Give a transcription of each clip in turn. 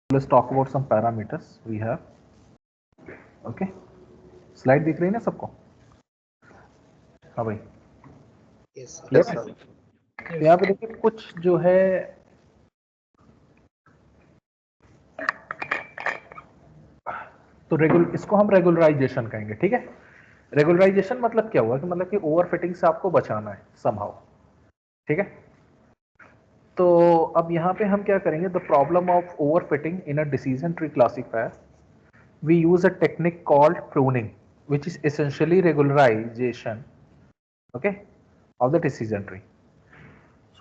let's talk about some parameters we have. Okay, slide दिख रही है ना सबको? हाँ भाई, क्लियर है? तो यहाँ पे देखिए कुछ जो है तो इसको हम रेगुलराइजेशन कहेंगे, ठीक है? रेगुलराइजेशन मतलब क्या हुआ कि मतलब कि ओवरफिटिंग से आपको बचाना है समहाउ, ठीक है? तो अब यहाँ पे हम क्या करेंगे, the problem of overfitting in a decision tree classifier, we use a technique called pruning, which is essentially regularization, okay, of the decision tree.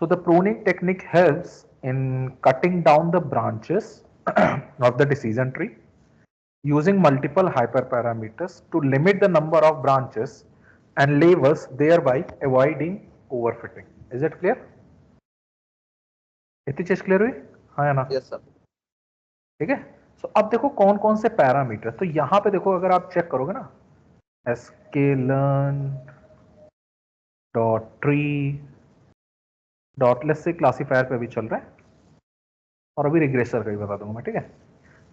So the pruning technique helps in cutting down the branches of the decision tree using multiple hyperparameters to limit the number of branches and levels, thereby avoiding overfitting. Is it clear? इतनी चीज clear हुई? हाँ या ना? Yes sir. ठीक है। सो अब देखो कौन कौन से पैरामीटर, तो यहां पे देखो अगर आप चेक करोगे ना, sklearn dot tree dot less से क्लासीफायर पे भी चल रहा है और अभी रिग्रेसर का भी बता दूंगा मैं, ठीक है?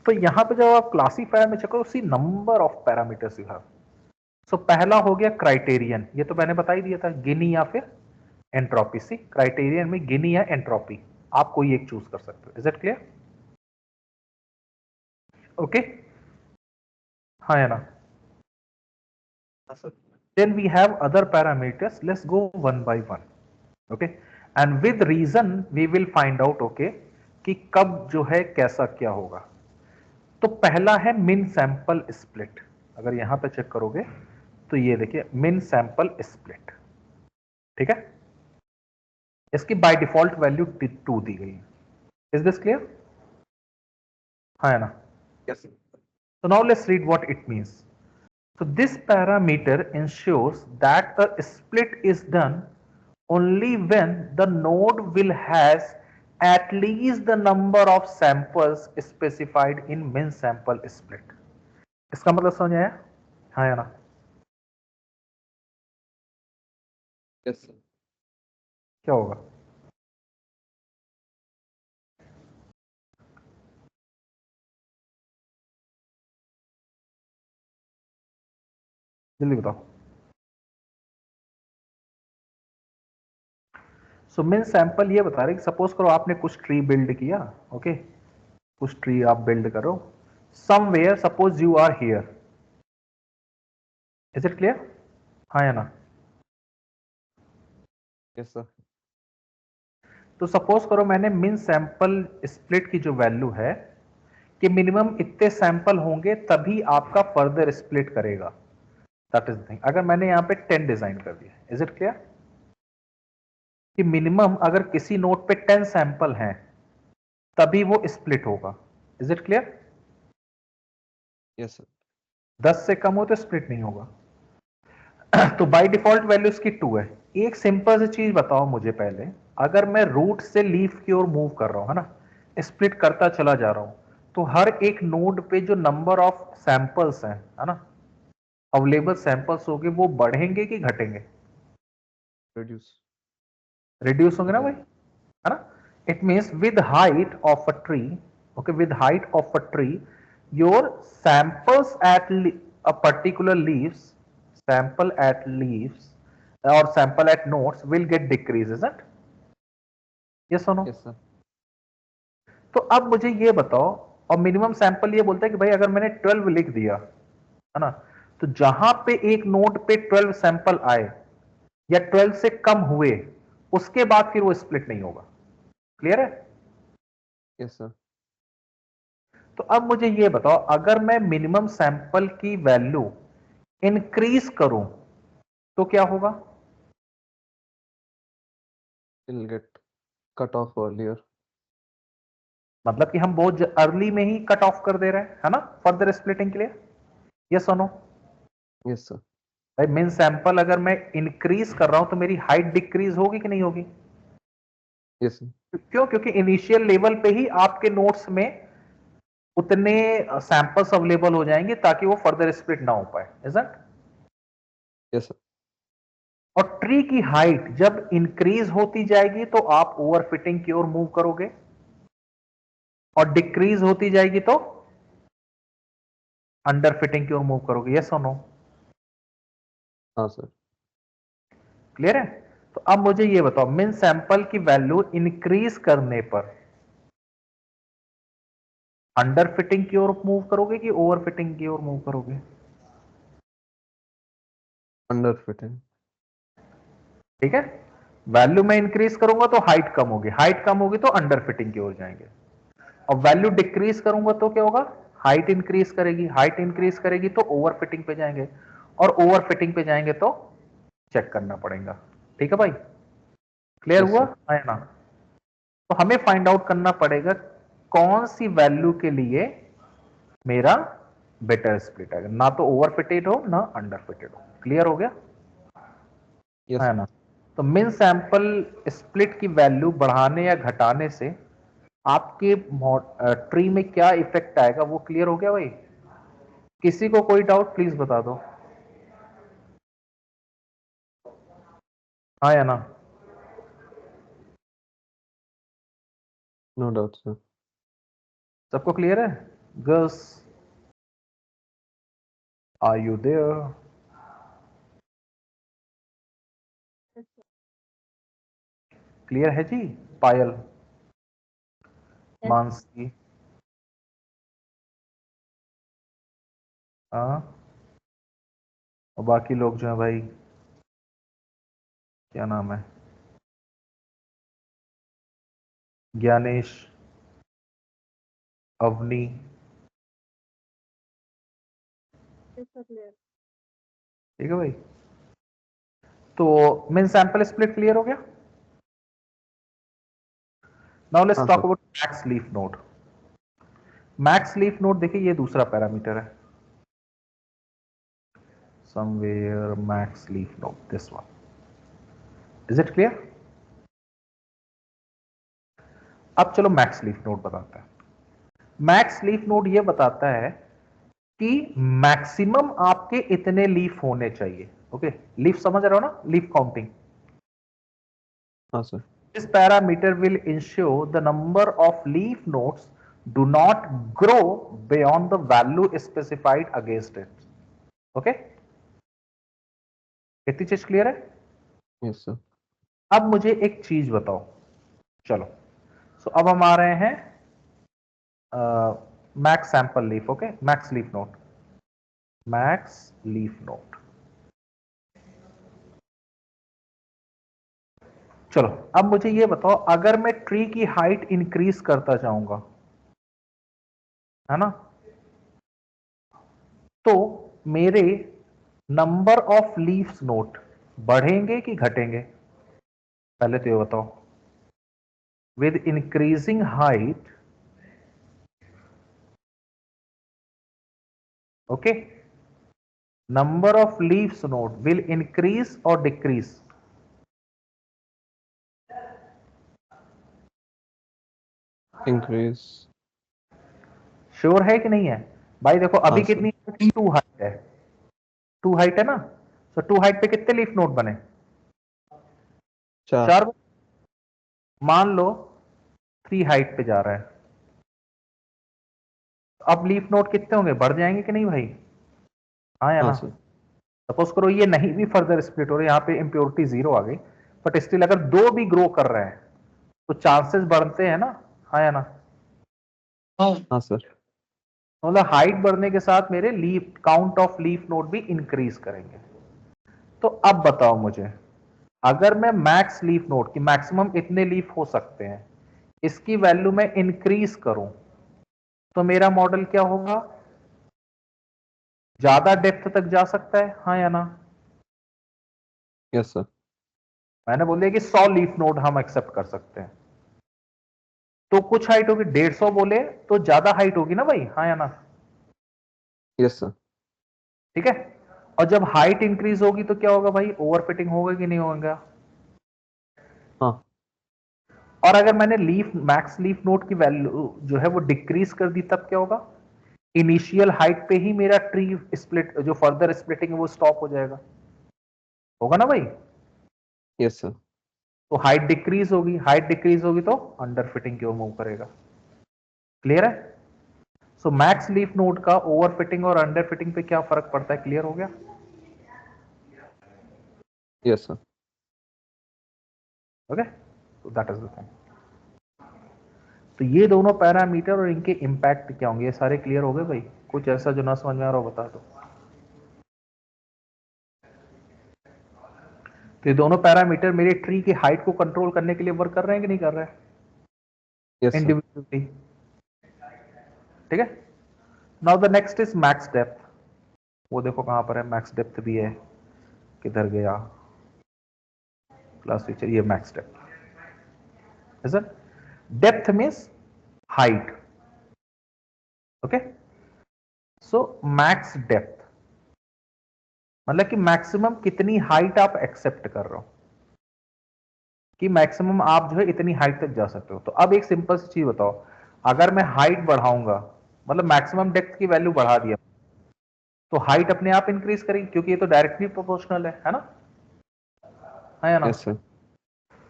तो यहां पे जब आप क्लासीफायर में चेक करो, see number of parameters you have. So पहला हो गया क्राइटेरियन, ये तो मैंने बता ही दिया था, गिनी या फिर एंट्रोपी। सी क्राइटेरियन में गिनी या एंट्रोपी, आप कोई एक चूज कर सकते हो। Is it clear? ओके, हाँ या ना? Then we have other parameters. Let's go one by one. Okay, and with reason we will find out, okay, कि कब जो है कैसा क्या होगा। तो पहला है मिन सैंपल स्प्लिट। अगर यहां पे चेक करोगे तो ये देखिए मिन सैंपल स्प्लिट, ठीक है? इसकी बाय डिफॉल्ट वैल्यू 2 दी गई है। Is this clear? हाँ ना? Yes. So now let's read what it means. So this parameter ensures that a split is done only when the node will has at least the number of samples specified in min sample split. इसका मतलब समझ आया? हाँ या ना? Yes sir. क्या होगा? जल्दी बताओ। सो मिन सैंपल ये बता रहे कि सपोज करो आपने कुछ ट्री बिल्ड किया, ओके, कुछ ट्री आप बिल्ड करो somewhere, suppose you are here. Is it clear? हाँ या ना? Yes sir. तो सपोज करो मैंने मिन सैंपल स्प्लिट की जो वैल्यू है कि मिनिमम इतने सैंपल होंगे तभी आपका फर्दर स्प्लिट करेगा, दैट इज थिंग। अगर मैंने यहां पे 10 डिजाइन कर दिया, इज इट क्लियर? कि मिनिमम अगर किसी नोट पे 10 सैंपल हैं तभी वो स्प्लिट होगा। Is it clear? Yes sir. 10 से कम हो तो स्प्लिट नहीं होगा। तो बाय डिफॉल्ट वैल्यू इसकी 2 है। एक सिंपल सी चीज बताओ मुझे पहले, अगर मैं रूट से लीफ की ओर मूव कर रहा हूं, है ना, स्प्लिट करता चला जा रहा हूं, तो हर एक नोड पे जो नंबर ऑफ सैंपल्स हैं, है ना, अवेलेबल सैंपल्स होंगे, वो बढ़ेंगे कि घटेंगे? रिड्यूस। रिड्यूस होंगे ना भाई, है ना? It means with height of a tree, okay, with height of a tree your samples at a particular leaves, sample at leaves or sample at nodes will get decrease, isn't? Yes or no? Yes sir. तो अब मुझे ये बताओ, और minimum sample ये बोलता है कि भाई अगर मैंने 12 लिख दिया, है ना, तो जहां पे एक नोड पे 12 सैंपल आए या 12 से कम हुए, उसके बाद फिर वो स्प्लिट नहीं होगा। क्लियर है? Yes sir. तो अब मुझे ये बताओ, अगर मैं मिनिमम सैंपल की वैल्यू इंक्रीज करूं तो क्या होगा? Will get cut off earlier. मतलब कि हम बहुत अर्ली में ही कट ऑफ कर दे रहे हैं, है ना, फर्दर स्प्लिटिंग के लिए। यस और नो? Yes sir. भाई मिन सैंपल अगर मैं इंक्रीज कर रहा हूं तो मेरी हाइट डिक्रीज होगी कि नहीं होगी? Yes sir. क्यों? क्योंकि इनिशियल लेवल पे ही आपके नोट्स में उतने सैंपल्स अवेलेबल हो जाएंगे ताकि वो फर्दर स्प्लिट ना हो पाए, इजंट? Yes sir. और ट्री की हाइट जब इंक्रीज होती जाएगी तो आप ओवरफिटिंग की ओर मूव करोगे। और डिक्रीज होती जाएगी तो अंडर फिटिंग की ओर मूव करोगे, यस और नो? हाँ सर। क्लियर है? तो अब मुझे ये बताओ, मिन सैंपल की वैल्यू इंक्रीज करने पर अंडर फिटिंग की ओर मूव करोगे कि ओवर फिटिंग की ओर मूव करोगे? Under fitting. ठीक है, वैल्यू में इंक्रीज करूंगा तो हाइट कम होगी, हाइट कम होगी तो अंडर फिटिंग की ओर जाएंगे। और वैल्यू डिक्रीज करूंगा तो क्या होगा? हाइट इंक्रीज करेगी, हाइट इंक्रीज करेगी तो ओवर फिटिंग पे जाएंगे, और ओवर फिटिंग पे जाएंगे तो चेक करना पड़ेगा। ठीक है भाई, क्लियर यस हुआ सर। है ना? तो हमें फाइंड आउट करना पड़ेगा कौन सी वैल्यू के लिए मेरा बेटर स्प्लिट है, ना तो ओवर फिटेड हो ना अंडर फिटेड हो। क्लियर हो गया यस है सर। ना? तो मिन सैंपल स्प्लिट की वैल्यू बढ़ाने या घटाने से आपके ट्री में क्या इफेक्ट आएगा, वो क्लियर हो गया भाई? किसी को कोई डाउट प्लीज बता दो, हाँ या ना? No doubt sir. सबको क्लियर है? Girls, are you there? Clear है जी? पायल, मानसी, हाँ, और बाकी लोग जो है भाई, क्या नाम है, ज्ञानेश, अवनी, ठीक है भाई? तो मिन सैंपल स्प्लिट क्लियर हो गया? नाउ लेट्स हाँ talk sir. About max leaf node. Max leaf node देखिए, ये दूसरा पैरामीटर है, somewhere max leaf node, this one. Is it clear? अब चलो मैक्स लीफ नोड बताते हैं। मैक्स लीफ नोड ये बताता है कि मैक्सिमम आपके इतने लीफ होने चाहिए। ओके, लीफ समझ रहे हो ना, लीफ काउंटिंग? हाँ sir. This parameter will ensure the number of leaf nodes do not grow beyond the value specified against it. Okay? इतनी चीज क्लियर है? Yes sir. अब मुझे एक चीज बताओ, चलो, अब हम आ रहे हैं max sample leaf. Okay, max leaf node, max leaf node. चलो, अब मुझे ये बताओ, अगर मैं ट्री की हाइट इंक्रीज करता जाऊंगा, है ना, तो मेरे नंबर ऑफ लीव्स नोट बढ़ेंगे कि घटेंगे? पहले तो ये बताओ, with increasing height, okay, number of leaves note will increase और डिक्रीज? इंक्रीज। श्योर है कि नहीं है भाई? देखो हाँ अभी सर। कितनी, टू हाइट है, टू हाइट है ना, तो टू हाइट पे कितने लीफ नोट बने? 4। चार। मान लो थ्री हाइट पे जा रहा है, अब लीफ नोट कितने होंगे, बढ़ जाएंगे कि नहीं भाई? हाँ या हाँ ना? सर। सपोज करो ये नहीं भी फर्दर स्प्लिट हो रहे, यहां पे इंप्योरिटी जीरो आ गई, बट स्टिल अगर दो भी ग्रो कर रहे हैं तो चांसेस बढ़ते हैं ना? हाँ या ना? हाँ सर। मतलब हाइट बढ़ने के साथ मेरे leaf count of leaf node भी इंक्रीज करेंगे। तो अब बताओ मुझे, अगर मैं मैक्स लीफ नोड की मैक्सिमम इतने लीफ हो सकते हैं, इसकी वैल्यू में इंक्रीज करूं, तो मेरा मॉडल क्या होगा? ज्यादा डेप्थ तक जा सकता है, हाँ या ना? Yes sir. मैंने बोल दिया कि 100 लीफ नोड हम एक्सेप्ट कर सकते हैं, तो कुछ हाइट होगी, 150 बोले तो ज्यादा हाइट होगी ना भाई, हाँ या ना? Yes sir. ठीक है, और जब हाइट इंक्रीज होगी तो क्या होगा भाई, ओवर फिटिंग होगा कि नहीं होगा? हाँ। और अगर मैंने लीफ मैक्स लीफ नोड की वैल्यू जो है वो डिक्रीज कर दी, तब क्या होगा? इनिशियल हाइट पे ही मेरा ट्री स्प्लिट, जो फर्दर स्प्लिटिंग है वो स्टॉप हो जाएगा, होगा ना भाई? Yes sir. तो हाइट डिक्रीज होगी, हाइट डिक्रीज होगी तो अंडर फिटिंग की ओर मूव करेगा। क्लियर है? सो मैक्स लीफ नोड का ओवर फिटिंग और अंडर फिटिंग पे क्या फर्क पड़ता है, क्लियर हो गया? Yes, sir. ओके, तो दैट इज द थिंग। तो ये दोनों पैरामीटर और इनके इंपैक्ट क्या होंगे, ये सारे क्लियर हो गए भाई? कुछ ऐसा जो ना समझ में आ रहा हो बता दो। तो ये दोनों पैरामीटर मेरे ट्री की हाइट को कंट्रोल करने के लिए वर्क कर रहे हैं कि नहीं कर रहे हैं Yes, sir. इंडिविजुअली? ठीक है। Now the next is max depth. वो देखो कहां पर है, मैक्स डेप्थ भी है, किधर गया क्लास टीचर, ये max depth is it. Depth means height. Okay, so max depth मतलब कि मैक्सिमम कितनी हाइट आप एक्सेप्ट कर रहे हो, कि मैक्सिमम आप जो है इतनी हाइट तक जा सकते हो। तो अब एक सिंपल सी चीज बताओ, अगर मैं हाइट बढ़ाऊंगा, मतलब मैक्सिमम डेप्थ की वैल्यू बढ़ा दिया, तो हाइट अपने आप इंक्रीज करेगी, क्योंकि ये तो डायरेक्टली प्रोपोर्शनल है ना? है ना? Yes, sir.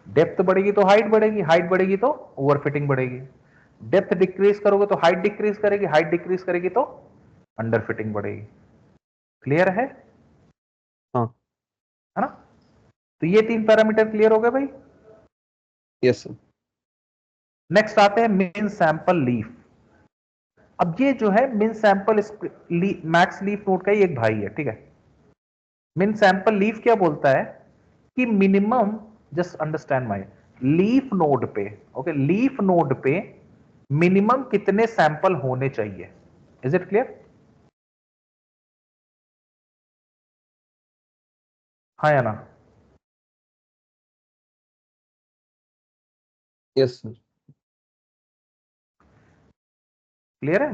डेप्थ बढ़ेगी तो हाइट बढ़ेगी, हाइट बढ़ेगी तो ओवर फिटिंग बढ़ेगी। डेप्थ डिक्रीज करोगे तो हाइट डिक्रीज करेगी, हाइट डिक्रीज करेगी तो अंडर फिटिंग बढ़ेगी। क्लियर है? हाँ. है ना? तो ये तीन पैरामीटर क्लियर हो गए भाई। Yes, sir. नेक्स्ट आते हैं मीन सैंपल लीफ। अब ये जो है मिन सैंपल मैक्स लीफ नोड का ही एक भाई है, ठीक है। मिन सैंपल लीफ क्या बोलता है कि minimum, just understand my, leaf node पे, ओके, लीफ नोड पे मिनिमम कितने सैंपल होने चाहिए? Is it clear? हाँ या ना? Yes, sir. क्लियर है?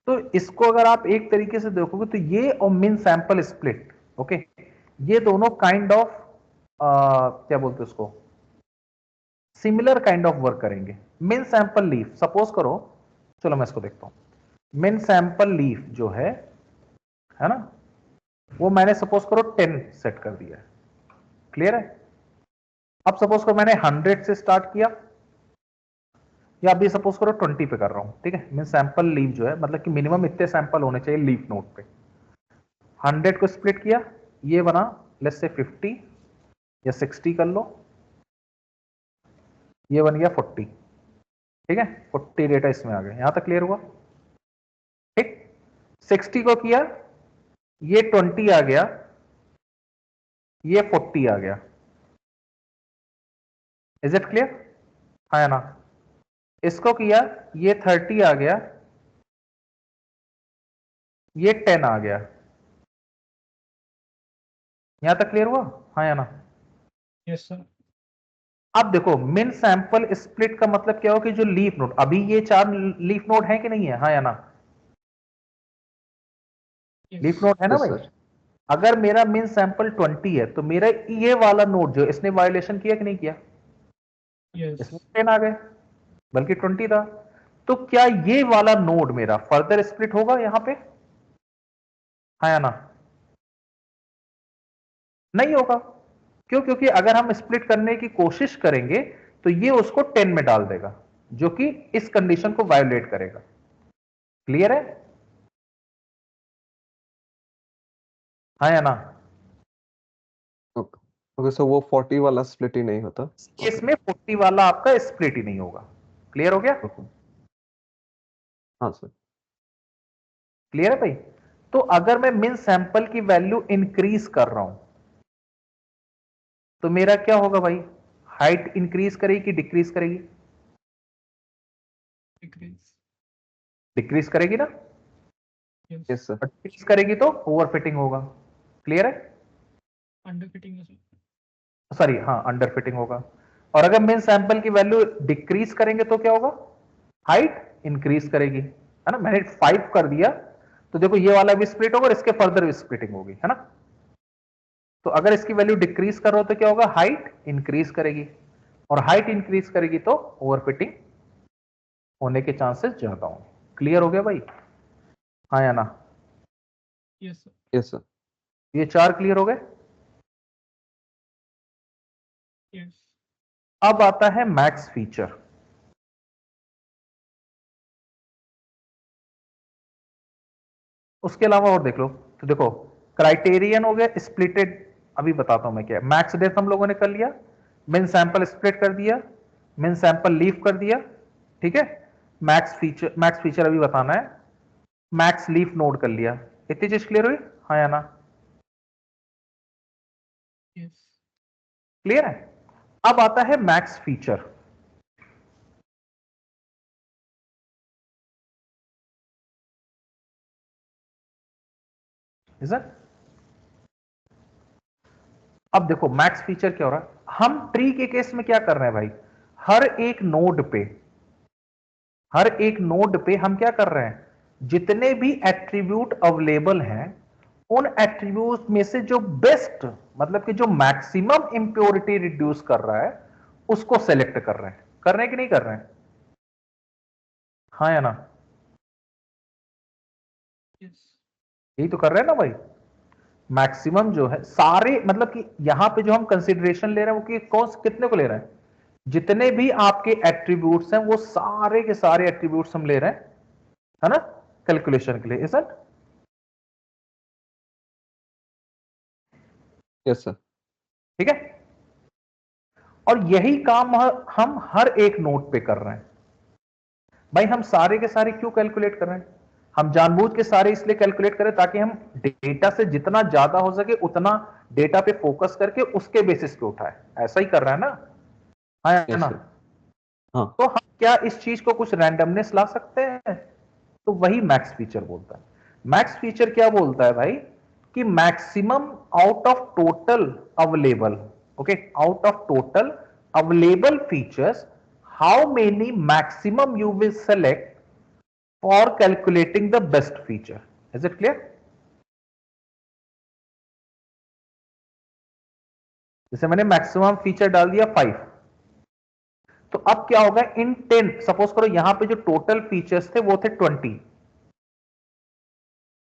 तो इसको अगर आप एक तरीके से देखोगे तो ये और मिन सैंपल स्प्लिट, ओके, ये दोनों काइंड ऑफ क्या बोलते हैं उसको, सिमिलर काइंड ऑफ वर्क करेंगे। मिन सैंपल लीफ, सपोज करो, चलो मैं इसको देखता हूं। मिन सैंपल लीफ जो है ना, वो मैंने सपोज करो 10 सेट कर दिया है। क्लियर है? अब सपोज करो मैंने 100 से स्टार्ट किया, या अभी सपोज करो 20 पे कर रहा हूं, ठीक है। मिन सैंपल लीफ जो है मतलब कि मिनिमम इतने सैंपल होने चाहिए लीफ नोड पे। 100 को स्प्लिट किया, ये बना लेट्स से 50 या 60 कर लो, ये बन गया 40, ठीक है। 40 डेटा इसमें आ गया, यहां तक क्लियर हुआ? ठीक। 60 को किया, ये 20 आ गया, ये 40 आ गया। Is it clear? हाँ या ना? इसको किया, ये 30 आ गया, ये 10 आ गया। यहां तक क्लियर हुआ? हाँ या ना? Yes sir. अब देखो मिन सैंपल स्प्लिट का मतलब क्या हो कि जो लीफ नोड, अभी ये 4 लीफ नोड है कि नहीं है? हाँ या ना? लीफ नोड है ना Yes, भाई? sir. अगर मेरा मिन सैंपल 20 है तो मेरा ये वाला नोड जो इसने वायलेशन किया कि नहीं किया? यस इसमें 10 आ गए, बल्कि 20 था। तो क्या ये वाला नोड मेरा फर्दर स्प्लिट होगा यहां पे? हाँ या ना? नहीं होगा। क्यों? क्योंकि अगर हम स्प्लिट करने की कोशिश करेंगे तो ये उसको 10 में डाल देगा, जो कि इस कंडीशन को वायोलेट करेगा। क्लियर है? हाँ या ना? Okay. Okay, so वो 40 वाला split ही नहीं होता. Okay. इसमें 40 वाला आपका स्प्लिट ही नहीं होगा। क्लियर हो गया? Okay. हाँ सर. क्लियर है भाई? तो अगर मैं मिन सैंपल की वैल्यू इंक्रीज कर रहा हूं तो मेरा क्या होगा भाई? हाइट इंक्रीज करेगी कि डिक्रीज करेगी? डिक्रीज। डिक्रीज करेगी ना? यस। Yes, sir. और डिक्रीज करेगी तो ओवर फिटिंग होगा। क्लियर है? अंडर फिटिंग है सर। सॉरी, हाँ, अंडर फिटिंग होगा। और अगर मिन सैंपल की वैल्यू डिक्रीज करेंगे तो क्या होगा? हाइट इंक्रीज करेगी, है ना? मैंने 5 कर दिया तो देखो ये वाला भी स्प्लिट होगा और इसके फर्दर भी स्प्लिटिंग होगी, है ना? तो अगर इसकी वैल्यू डिक्रीज कर रहा हो तो क्या होगा? हाइट इंक्रीज करेगी, और हाइट इंक्रीज करेगी तो ओवरफिटिंग होने के चांसेस ज्यादा होंगे। क्लियर हो गया भाई? हाँ या ना? Yes sir. Yes, sir. ये 4 क्लियर हो गए? यस। अब आता है मैक्स फीचर। उसके अलावा और देख लो, तो देखो क्राइटेरियन हो गया, स्प्लिटेड अभी बताता हूं मैं क्या है। मैक्स डेथ हम लोगों ने कर लिया, मिन सैंपल स्प्लिट कर दिया, मिन सैंपल लीव कर दिया, ठीक है। मैक्स फीचर अभी बताना है, मैक्स लीफ नोड कर लिया। इतनी चीज क्लियर हुई, हाँ या ना? यस। क्लियर है। अब आता है मैक्स फीचर। अब देखो मैक्स फीचर क्या हो रहा है, हम ट्री के केस में क्या कर रहे हैं भाई, हर एक नोड पे, हर एक नोड पे हम क्या कर रहे हैं, जितने भी एट्रीब्यूट अवेलेबल हैं उन एट्रीब्यूट में से जो बेस्ट, मतलब कि जो मैक्सिमम इंप्योरिटी रिड्यूस कर रहा है उसको सेलेक्ट कर रहे हैं। कर रहे हैं कि नहीं कर रहे हैं, हाँ या ना? यस। यही तो कर रहे हैं ना भाई। मैक्सिमम जो है सारे, मतलब कि यहां पे जो हम कंसिडरेशन ले रहे हैं वो कि कौन कितने को ले रहे हैं, जितने भी आपके एट्रीब्यूट्स हैं वो सारे के सारे एट्रीब्यूट्स हम ले रहे हैं, है ना, कैलकुलेशन के लिए। Is it? Yes sir. ठीक है। और यही काम हम हर एक नोड पे कर रहे हैं भाई। हम सारे के सारे क्यों कैलकुलेट कर रहे हैं, हम जानबूझ के सारे इसलिए कैलकुलेट करें ताकि हम डेटा से जितना ज्यादा हो सके उतना डेटा पे फोकस करके उसके बेसिस पे उठाए। ऐसा ही कर रहा है ना, हाँ या यस ना? सर। हाँ। तो हम क्या इस चीज को कुछ रैंडमनेस ला सकते हैं, तो वही मैक्स फीचर बोलता है। मैक्स फीचर क्या बोलता है भाई, कि maximum out of total available, okay, out of total available features, how many maximum you will select for calculating the best feature. Is it clear? जैसे मैंने मैक्सिमम फीचर डाल दिया 5, तो अब क्या होगा, इन 10, सपोज करो यहां पे जो टोटल फीचर्स थे वो थे 20।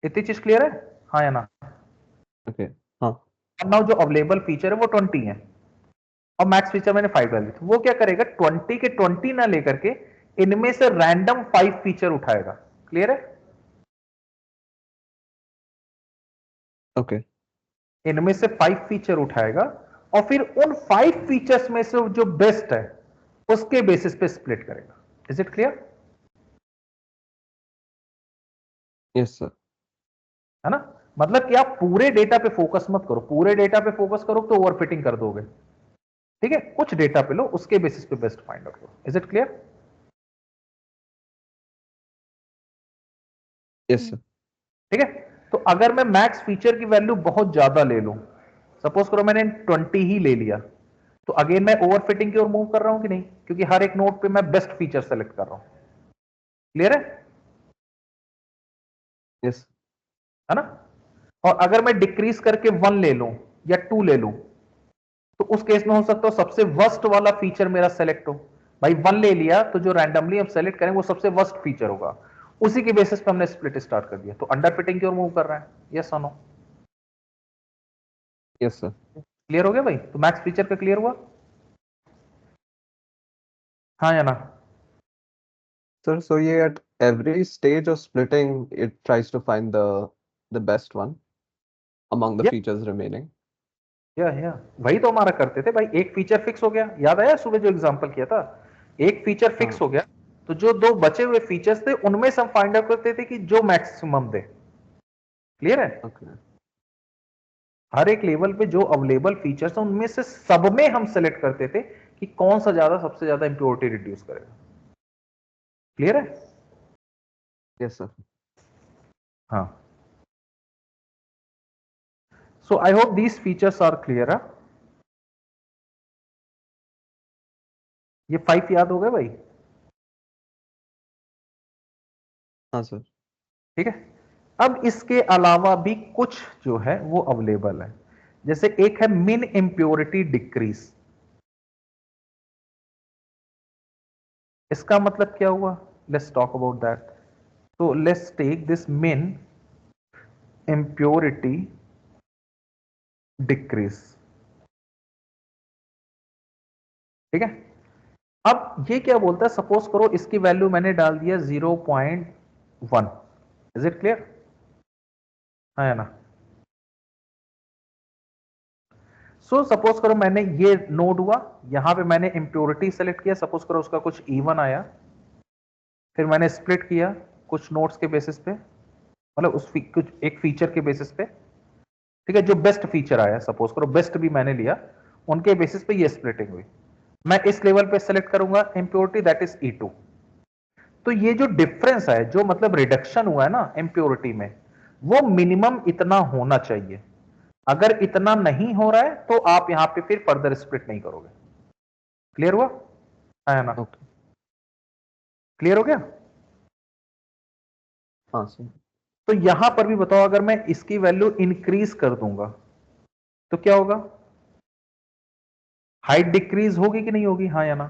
इतनी चीज क्लियर है, हाँ या ना? ओके। हाँ। और नाउ जो अवेलेबल फीचर है वो 20 है, और मैक्स फीचर मैंने 5 डाल दी, तो वो क्या करेगा, 20 के 20 ना लेकर के इनमें से रैंडम 5 फीचर उठाएगा। क्लियर है? ओके। इनमें से 5 फीचर उठाएगा और फिर उन 5 फीचर्स में से जो बेस्ट है उसके बेसिस पे स्प्लिट करेगा। Is it clear? Yes sir. है ना? मतलब कि आप पूरे डेटा पे फोकस मत करो, पूरे डेटा पे फोकस करो तो ओवरफिटिंग कर दोगे। ठीक है, कुछ डेटा पे लो, उसके बेसिस पे बेस्ट फाइंड आउट करो। Is it clear? Yes sir. ठीक है। तो अगर मैं मैक्स फीचर की वैल्यू बहुत ज्यादा ले लूं, सपोज करो मैंने 20 ही ले लिया, तो अगेन मैं ओवरफिटिंग की ओर मूव कर रहा हूं कि नहीं, क्योंकि हर एक नोड पे मैं बेस्ट फीचर सेलेक्ट कर रहा हूं। Clear yes. है ना? और अगर मैं डिक्रीज करके 1 ले लूं या 2 ले लूं, तो उस केस में हो सकता है सबसे वर्स्ट वाला फीचर मेरा सेलेक्ट हो। भाई 1 ले लिया तो जो रैंडमली हम सेलेक्ट करें वो सबसे वर्स्ट फीचर होगा, उसी के बेसिस पे हमने स्प्लिट स्टार्ट कर दिया, तो अंडर फिटिंग की ओर मूव कर रहा है। यस और नो? Yes sir. क्लियर हो गया भाई? तो मैक्स फीचर का क्लियर हुआ, हाँ या ना? Sir, so yeah, at every stage of splitting, it tries to find the best one among the या features remaining. या वही तो हमारा करते थे भाई। एक फीचर फिक्स हो गया, याद आया सुबह जो एग्जांपल किया था, एक फीचर फिक्स हाँ। हो गया, तो जो दो बचे हुए फीचर्स थे उनमें से हम फाइंड आउट करते थे कि जो मैक्सिमम दे। क्लियर है? Okay. हर एक लेवल पे जो अवेलेबल फीचर्स हैं उनमें से सब में हम सेलेक्ट करते थे कि कौन सा ज्यादा, सबसे ज्यादा इंप्योरिटी रिड्यूस करेगा। क्लियर है? Yes, sir. हाँ। So I hope these features are clear. ये 5 याद हो गए भाई? हाँ सर। ठीक है। अब इसके अलावा भी कुछ जो है वो अवेलेबल है, जैसे एक है मिन इंप्योरिटी डिक्रीज। इसका मतलब क्या हुआ, लेट्स टॉक अबाउट दैट। तो लेट्स टेक दिस मिन इंप्योरिटी डिक्रीज। ठीक है, अब ये क्या बोलता है, सपोज करो इसकी वैल्यू मैंने डाल दिया 0.1, इज इट क्लियर है ना? सो सपोज करो मैंने ये नोड हुआ, यहां पे मैंने इंप्योरिटी सेलेक्ट किया, सपोज करो उसका कुछ E1 आया, फिर मैंने स्प्लिट किया कुछ नोड्स के बेसिस पे, मतलब कुछ एक फीचर के बेसिस पे, ठीक है, जो बेस्ट फीचर आया, सपोज करो बेस्ट भी मैंने लिया, उनके बेसिस पे ये स्प्लिटिंग हुई। मैं इस लेवल पे सेलेक्ट करूंगा इंप्योरिटी, दैट इज E2। तो ये जो डिफरेंस है, जो मतलब रिडक्शन हुआ है ना इंप्योरिटी में, वो मिनिमम इतना होना चाहिए। अगर इतना नहीं हो रहा है तो आप यहां पे फिर फर्दर स्प्लिट नहीं करोगे। क्लियर हुआ है ना? ओके। क्लियर हो गया? हाँ सर। तो यहां पर भी बताओ, अगर मैं इसकी वैल्यू इंक्रीज कर दूंगा तो क्या होगा? हाइट डिक्रीज होगी कि नहीं होगी, हाँ या ना?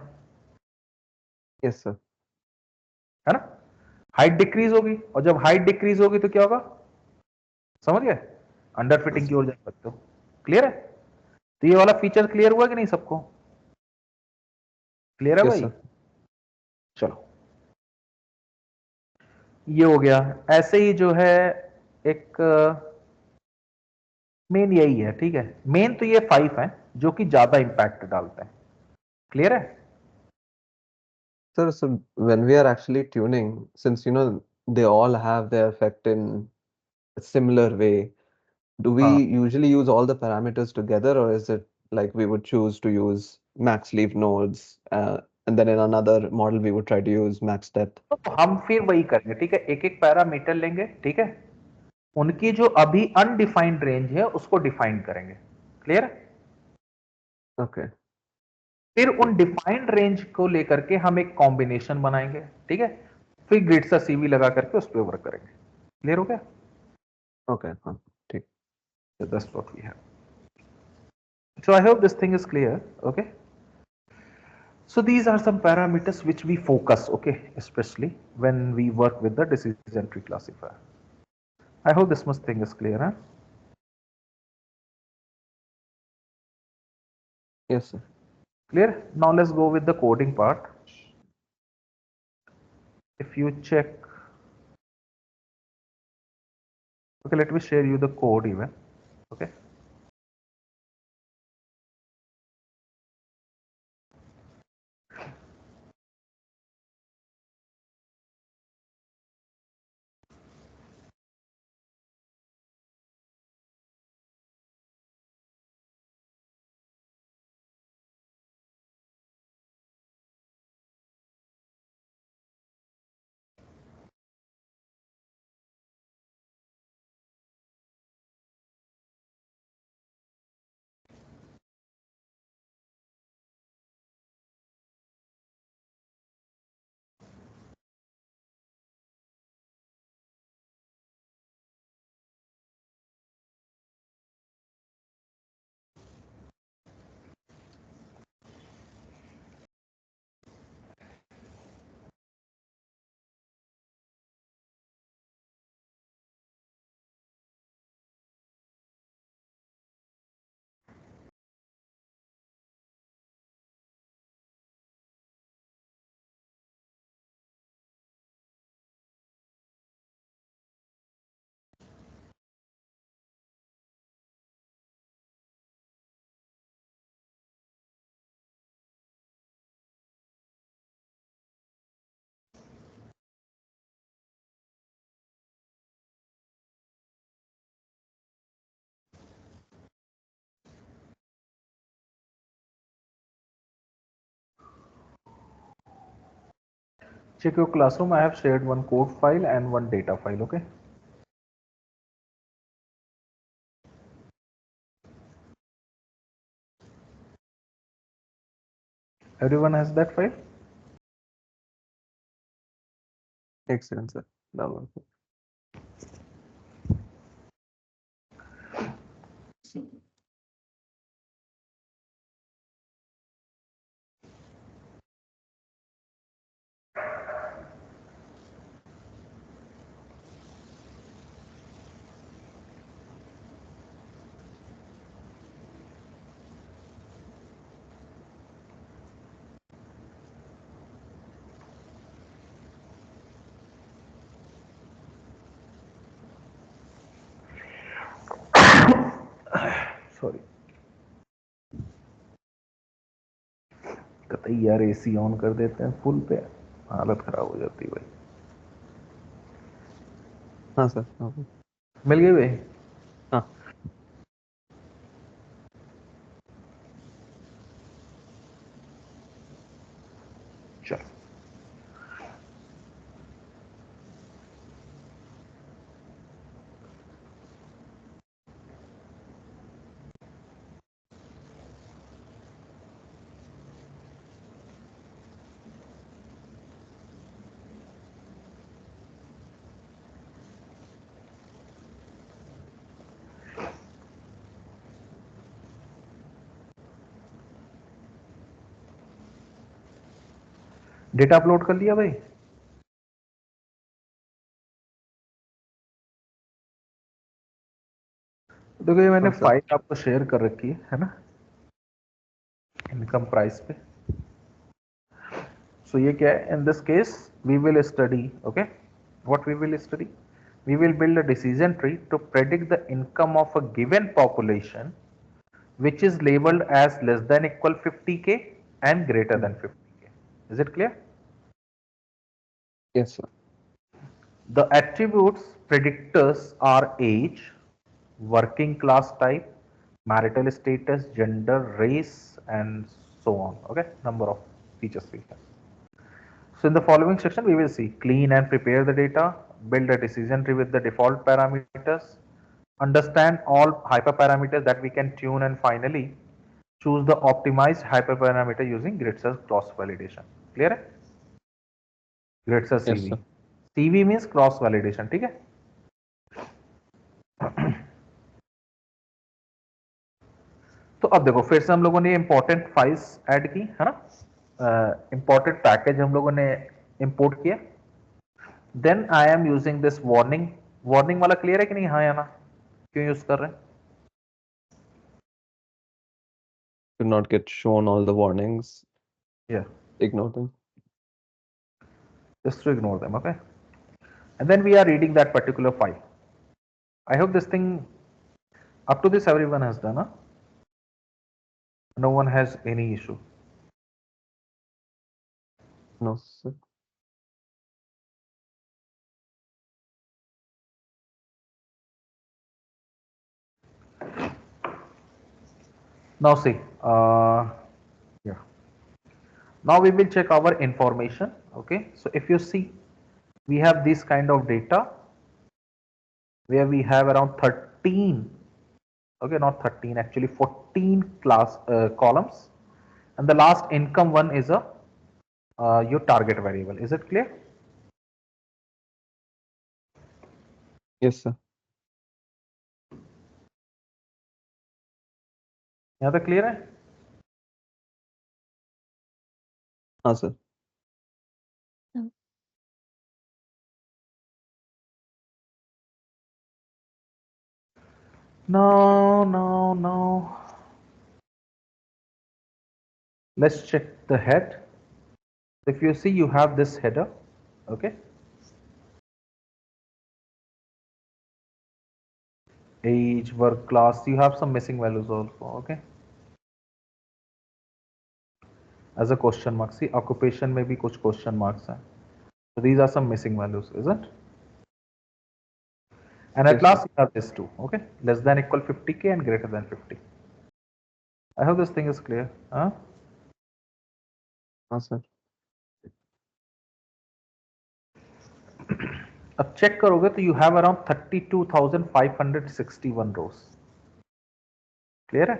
Yes sir. है ना? हाइट डिक्रीज होगी, और जब हाइट डिक्रीज होगी तो क्या होगा? समझ गए? अंडर फिटिंग की ओर जा सकते हो। क्लियर है? तो ये वाला फीचर क्लियर हुआ कि नहीं सबको? क्लियर है यस भाई? सर। चलो, ये हो गया। ऐसे ही जो है एक मेन यही है, ठीक है, मेन तो ये 5 है जो कि ज्यादा इंपैक्ट डालते हैं। क्लियर है? Sir, so when we are actually tuning, since you know they all have their effect in a similar way, do we हाँ, usually use all the parameters together, or is it like we would choose to use max leaf nodes, and then in another model we would try to use max depth? तो हम फिर वही करेंगे, ठीक है, एक एक पैरामीटर लेंगे, ठीक है, उनकी जो अभी अनडिफाइंड रेंज है उसको डिफाइन करेंगे। क्लियर है? Okay. फिर उन डिफाइंड रेंज को लेकर के हम एक कॉम्बिनेशन बनाएंगे, ठीक है, फिर ग्रिड सा सीवी लगा करके उस पर वर्क करेंगे। क्लियर हो गया? Okay. हाँ, ठीक। That's what we have. So I hope this thing is clear. Okay. So these are some parameters which we focus, okay, especially when we work with the decision tree classifier. I hope this much thing is clear, huh? Yes, sir. Clear? Now let's go with the coding part. If you check, okay, let me share you the code even. Okay. Check your classroom. I have shared one code file and one data file. Okay. Everyone has that file? Excellent, sir. That was it. Sorry, कतई यार AC on कर देते हैं full पे, हालत खराब हो जाती है भाई। हाँ सर, हाँ मिल गई भाई? हाँ। चल, डेटा अपलोड कर लिया भाई? देखो ये मैंने हाँ सर। फाइल आपको शेयर कर रखी है ना, इनकम प्राइस पे। सो ये क्या है, in this case we will study, okay, what we will study, we will build a decision tree to predict the income of a given population which is labeled as less than equal 50k and greater than 50k. Is it clear? Yes sir. The attributes predictors are age, working class type, marital status, gender, race, and so on. Okay, number of features we have. So in the following section, we will see clean and prepare the data, build a decision tree with the default parameters, understand all hyperparameters that we can tune, and finally choose the optimized hyperparameter using grid search cross validation. Clear है? Grid search Yes CV. sir. CV means cross validation, ठीक है? तो अब देखो फिर से हम लोगों ने इंपॉर्टेंट फाइल्स ऐड की है ना, इंपॉर्टेंट पैकेज हम लोगों ने इंपोर्ट किया। Then I am using this warning, warning वाला क्लियर है कि नहीं, हाँ या ना, क्यों यूज कर रहे हैं? To not get shown all the warnings. Yeah, Ignore them. just to ignore them, okay? And then we are reading that particular file. I hope this thing up to this everyone has done, huh? No one has any issue. No sir. Now see, yeah. Now we will check our information, okay? So if you see, we have this kind of data where we have around 13, okay, not 13, actually 14 class columns, and the last income one is a your target variable. Is it clear? Yes sir. यहाँ तक clear है? हाँ sir. No. Let's check the head. If you see, you have this header, okay? Age, work class, you have some missing values also, okay? As a question mark, see occupation में भी कुछ question marks हैं. So these are some missing values, isn't? And at Yes, last sir. you have this two, okay? Less than equal 50k and greater than 50. I hope this thing is clear, huh? हाँ sir. अब check करोगे तो you have around 32,561 rows. Clear है?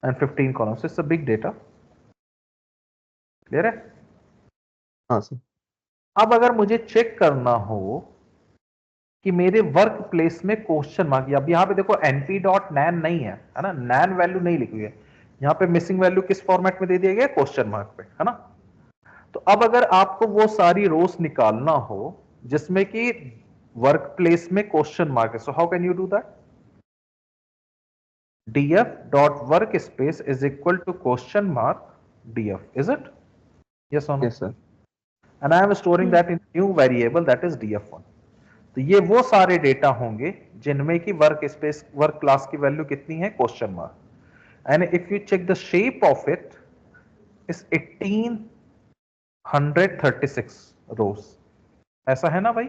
And 15 columns. It's a big data. Clear है? हाँ sir. अब अगर मुझे चेक करना हो कि मेरे वर्क प्लेस में क्वेश्चन मार्क, अब यहाँ पे देखो np.nan नहीं है ना, nan वैल्यू नहीं लिखी हुई है, यहाँ पे मिसिंग वैल्यू किस फॉर्मेट में दे दिया गया, क्वेश्चन मार्क पे, है ना? तो अब अगर आपको वो सारी रोज निकालना हो जिसमें कि वर्क प्लेस में क्वेश्चन मार्क है, सो how can you do that? df dot workspace is equal to question mark df, is it? Yes or no? Yes sir. And I am storing that in new variable, that is df1. तो ये वो सारे data होंगे जिनमें की work space work class की value कितनी है question mark, and if you check the shape of it is 1836 rows. ऐसा है ना भाई?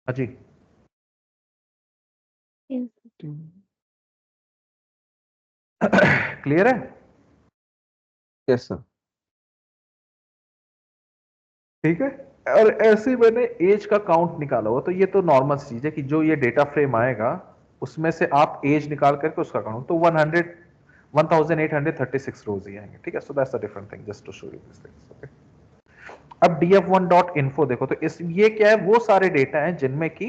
हाजी Yes. क्लियर है? Yes, sir. ठीक है। और ऐसे मैंने एज का काउंट निकाला हुआ, तो ये तो नॉर्मल चीज है कि जो ये डेटा फ्रेम आएगा उसमें से आप एज निकाल करके उसका काउंट, तो 1836 रोज ही आएंगे। ठीक है, so that's a different thing, just to show you this things. Okay, अब df1.info देखो, तो इस ये क्या है, वो सारे डेटा हैं जिनमें की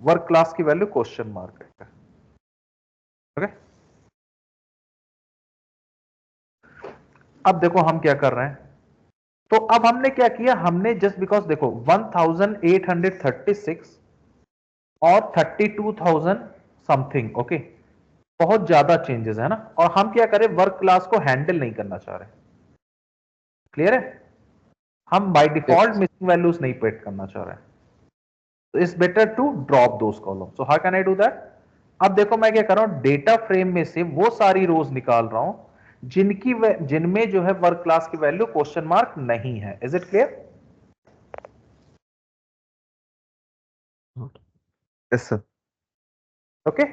वर्क क्लास की वैल्यू क्वेश्चन मार्क है। ओके, अब देखो हम क्या कर रहे हैं, तो अब हमने क्या किया, हमने जस्ट बिकॉज देखो 1836 और 32,000 समथिंग, ओके, बहुत ज्यादा चेंजेस है ना, और हम क्या करें, वर्क क्लास को हैंडल नहीं करना चाह रहे। क्लियर है? हम by default Yes. Missing values नहीं प्रिंट करना चाह रहे हैं, तो it's better to drop those column. So how can I do that? अब देखो मैं क्या कर रहा हूं, डेटा फ्रेम में से वो सारी रोज निकाल रहा हूं जिनमें जो है वर्क क्लास की वैल्यू क्वेश्चन मार्क नहीं है। Is it clear? Yes, sir. Okay,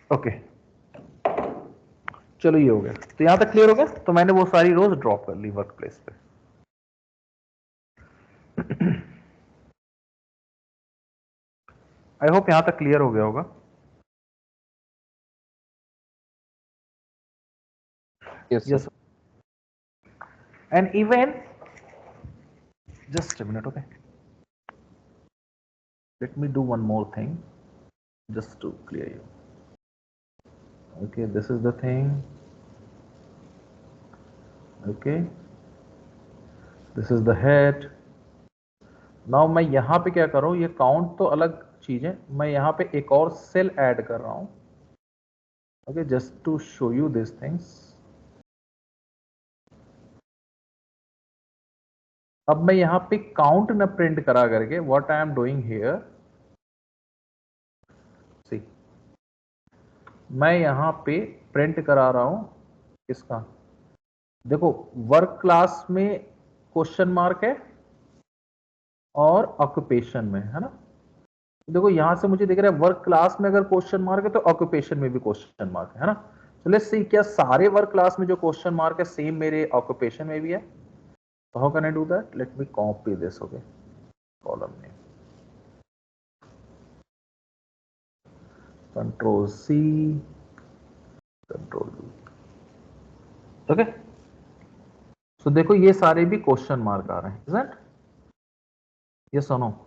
okay, चलो ये हो गया, तो यहां तक क्लियर हो गया। तो मैंने वो सारी रोज ड्रॉप कर ली वर्क प्लेस पे। आई होप यहां तक क्लियर हो गया होगा। Yes, sir. Yes, and even just a minute, okay, let me do one more thing just to clear you. Okay, this is the thing. Okay, this is the head. now मैं यहां पे क्या कर रहा हूं, ये काउंट तो अलग चीज है, मैं यहां पे एक और सेल ऐड कर रहा हूं। Okay, just to show you this things. अब मैं यहां पे काउंट न प्रिंट करा करके what I am doing here, see, मैं यहां पे प्रिंट करा रहा हूं किसका, देखो वर्क क्लास में क्वेश्चन मार्क है और ऑक्यूपेशन में है ना। देखो यहां से मुझे दिख रहा है वर्क क्लास में अगर क्वेश्चन मार्क है तो ऑक्यूपेशन में भी क्वेश्चन मार्क है ना। तो लेट्स सी क्या सारे वर्क क्लास में जो क्वेश्चन मार्क है सेम मेरे ऑक्यूपेशन में भी है। तो how can I do that, let me copy this, okay, column name, control C, control V. Okay, so देखो ये सारे भी क्वेश्चन मार्क आ रहे हैं, इजंट? ये सुनो,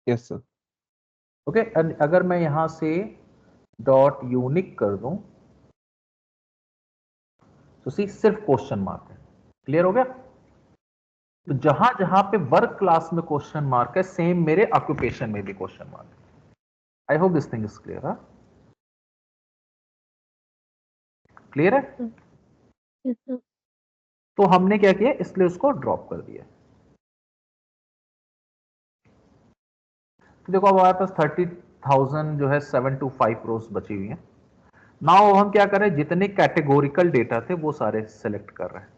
Yes, sir. ओके, अगर मैं यहां से डॉट यूनिक कर दूं तो सी सिर्फ क्वेश्चन मार्क है। क्लियर हो गया? तो जहां जहां पे वर्क क्लास में क्वेश्चन मार्क है सेम मेरे ऑक्यूपेशन में भी क्वेश्चन मार्क है। आई hope this thing is clear. हाँ, क्लियर है? Yes, sir. तो हमने क्या किया, इसलिए उसको ड्रॉप कर दिया। तो देखो अब हमारे पास 30,000 जो है 725 रोज बची हुई है। नाउ हम क्या कर रहे हैं, जितने कैटेगोरिकल डेटा थे वो सारे सेलेक्ट कर रहे हैं।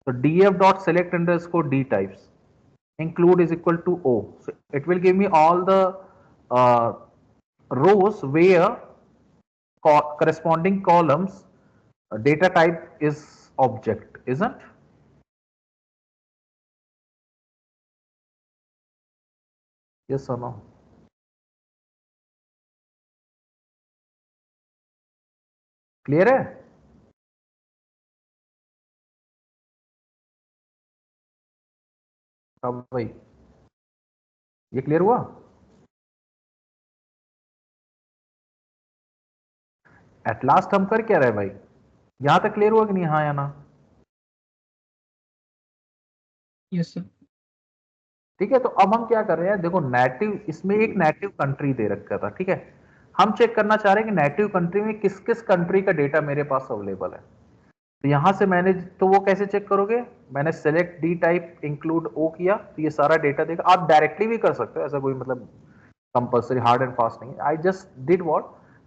तो df dot select underscore d types include is equal to o, so it will give me all the rows where corresponding columns data type is object, isn't? Yes or no? Clear है? अब भाई ये clear हुआ? At last हम कर क्या रहे भाई, यहां तक क्लियर हुआ कि नहीं, हाँ या ना? Yes, sir. ठीक है, तो अब हम क्या कर रहे हैं, देखो नेटिव, इसमें एक नेटिव कंट्री दे रखा था, ठीक है, हम चेक करना चाह रहे हैं कि नेटिव कंट्री में किस किस कंट्री का डेटा मेरे पास अवेलेबल है। तो यहां से मैंने, तो वो कैसे चेक करोगे, मैंने सेलेक्ट डी टाइप इंक्लूड ओ किया तो ये सारा डेटा देगा। आप डायरेक्टली भी कर सकते हो, ऐसा कोई मतलब कंपल्सरी हार्ड एंड फास्ट नहीं है। आई जस्ट डिड व्हाट,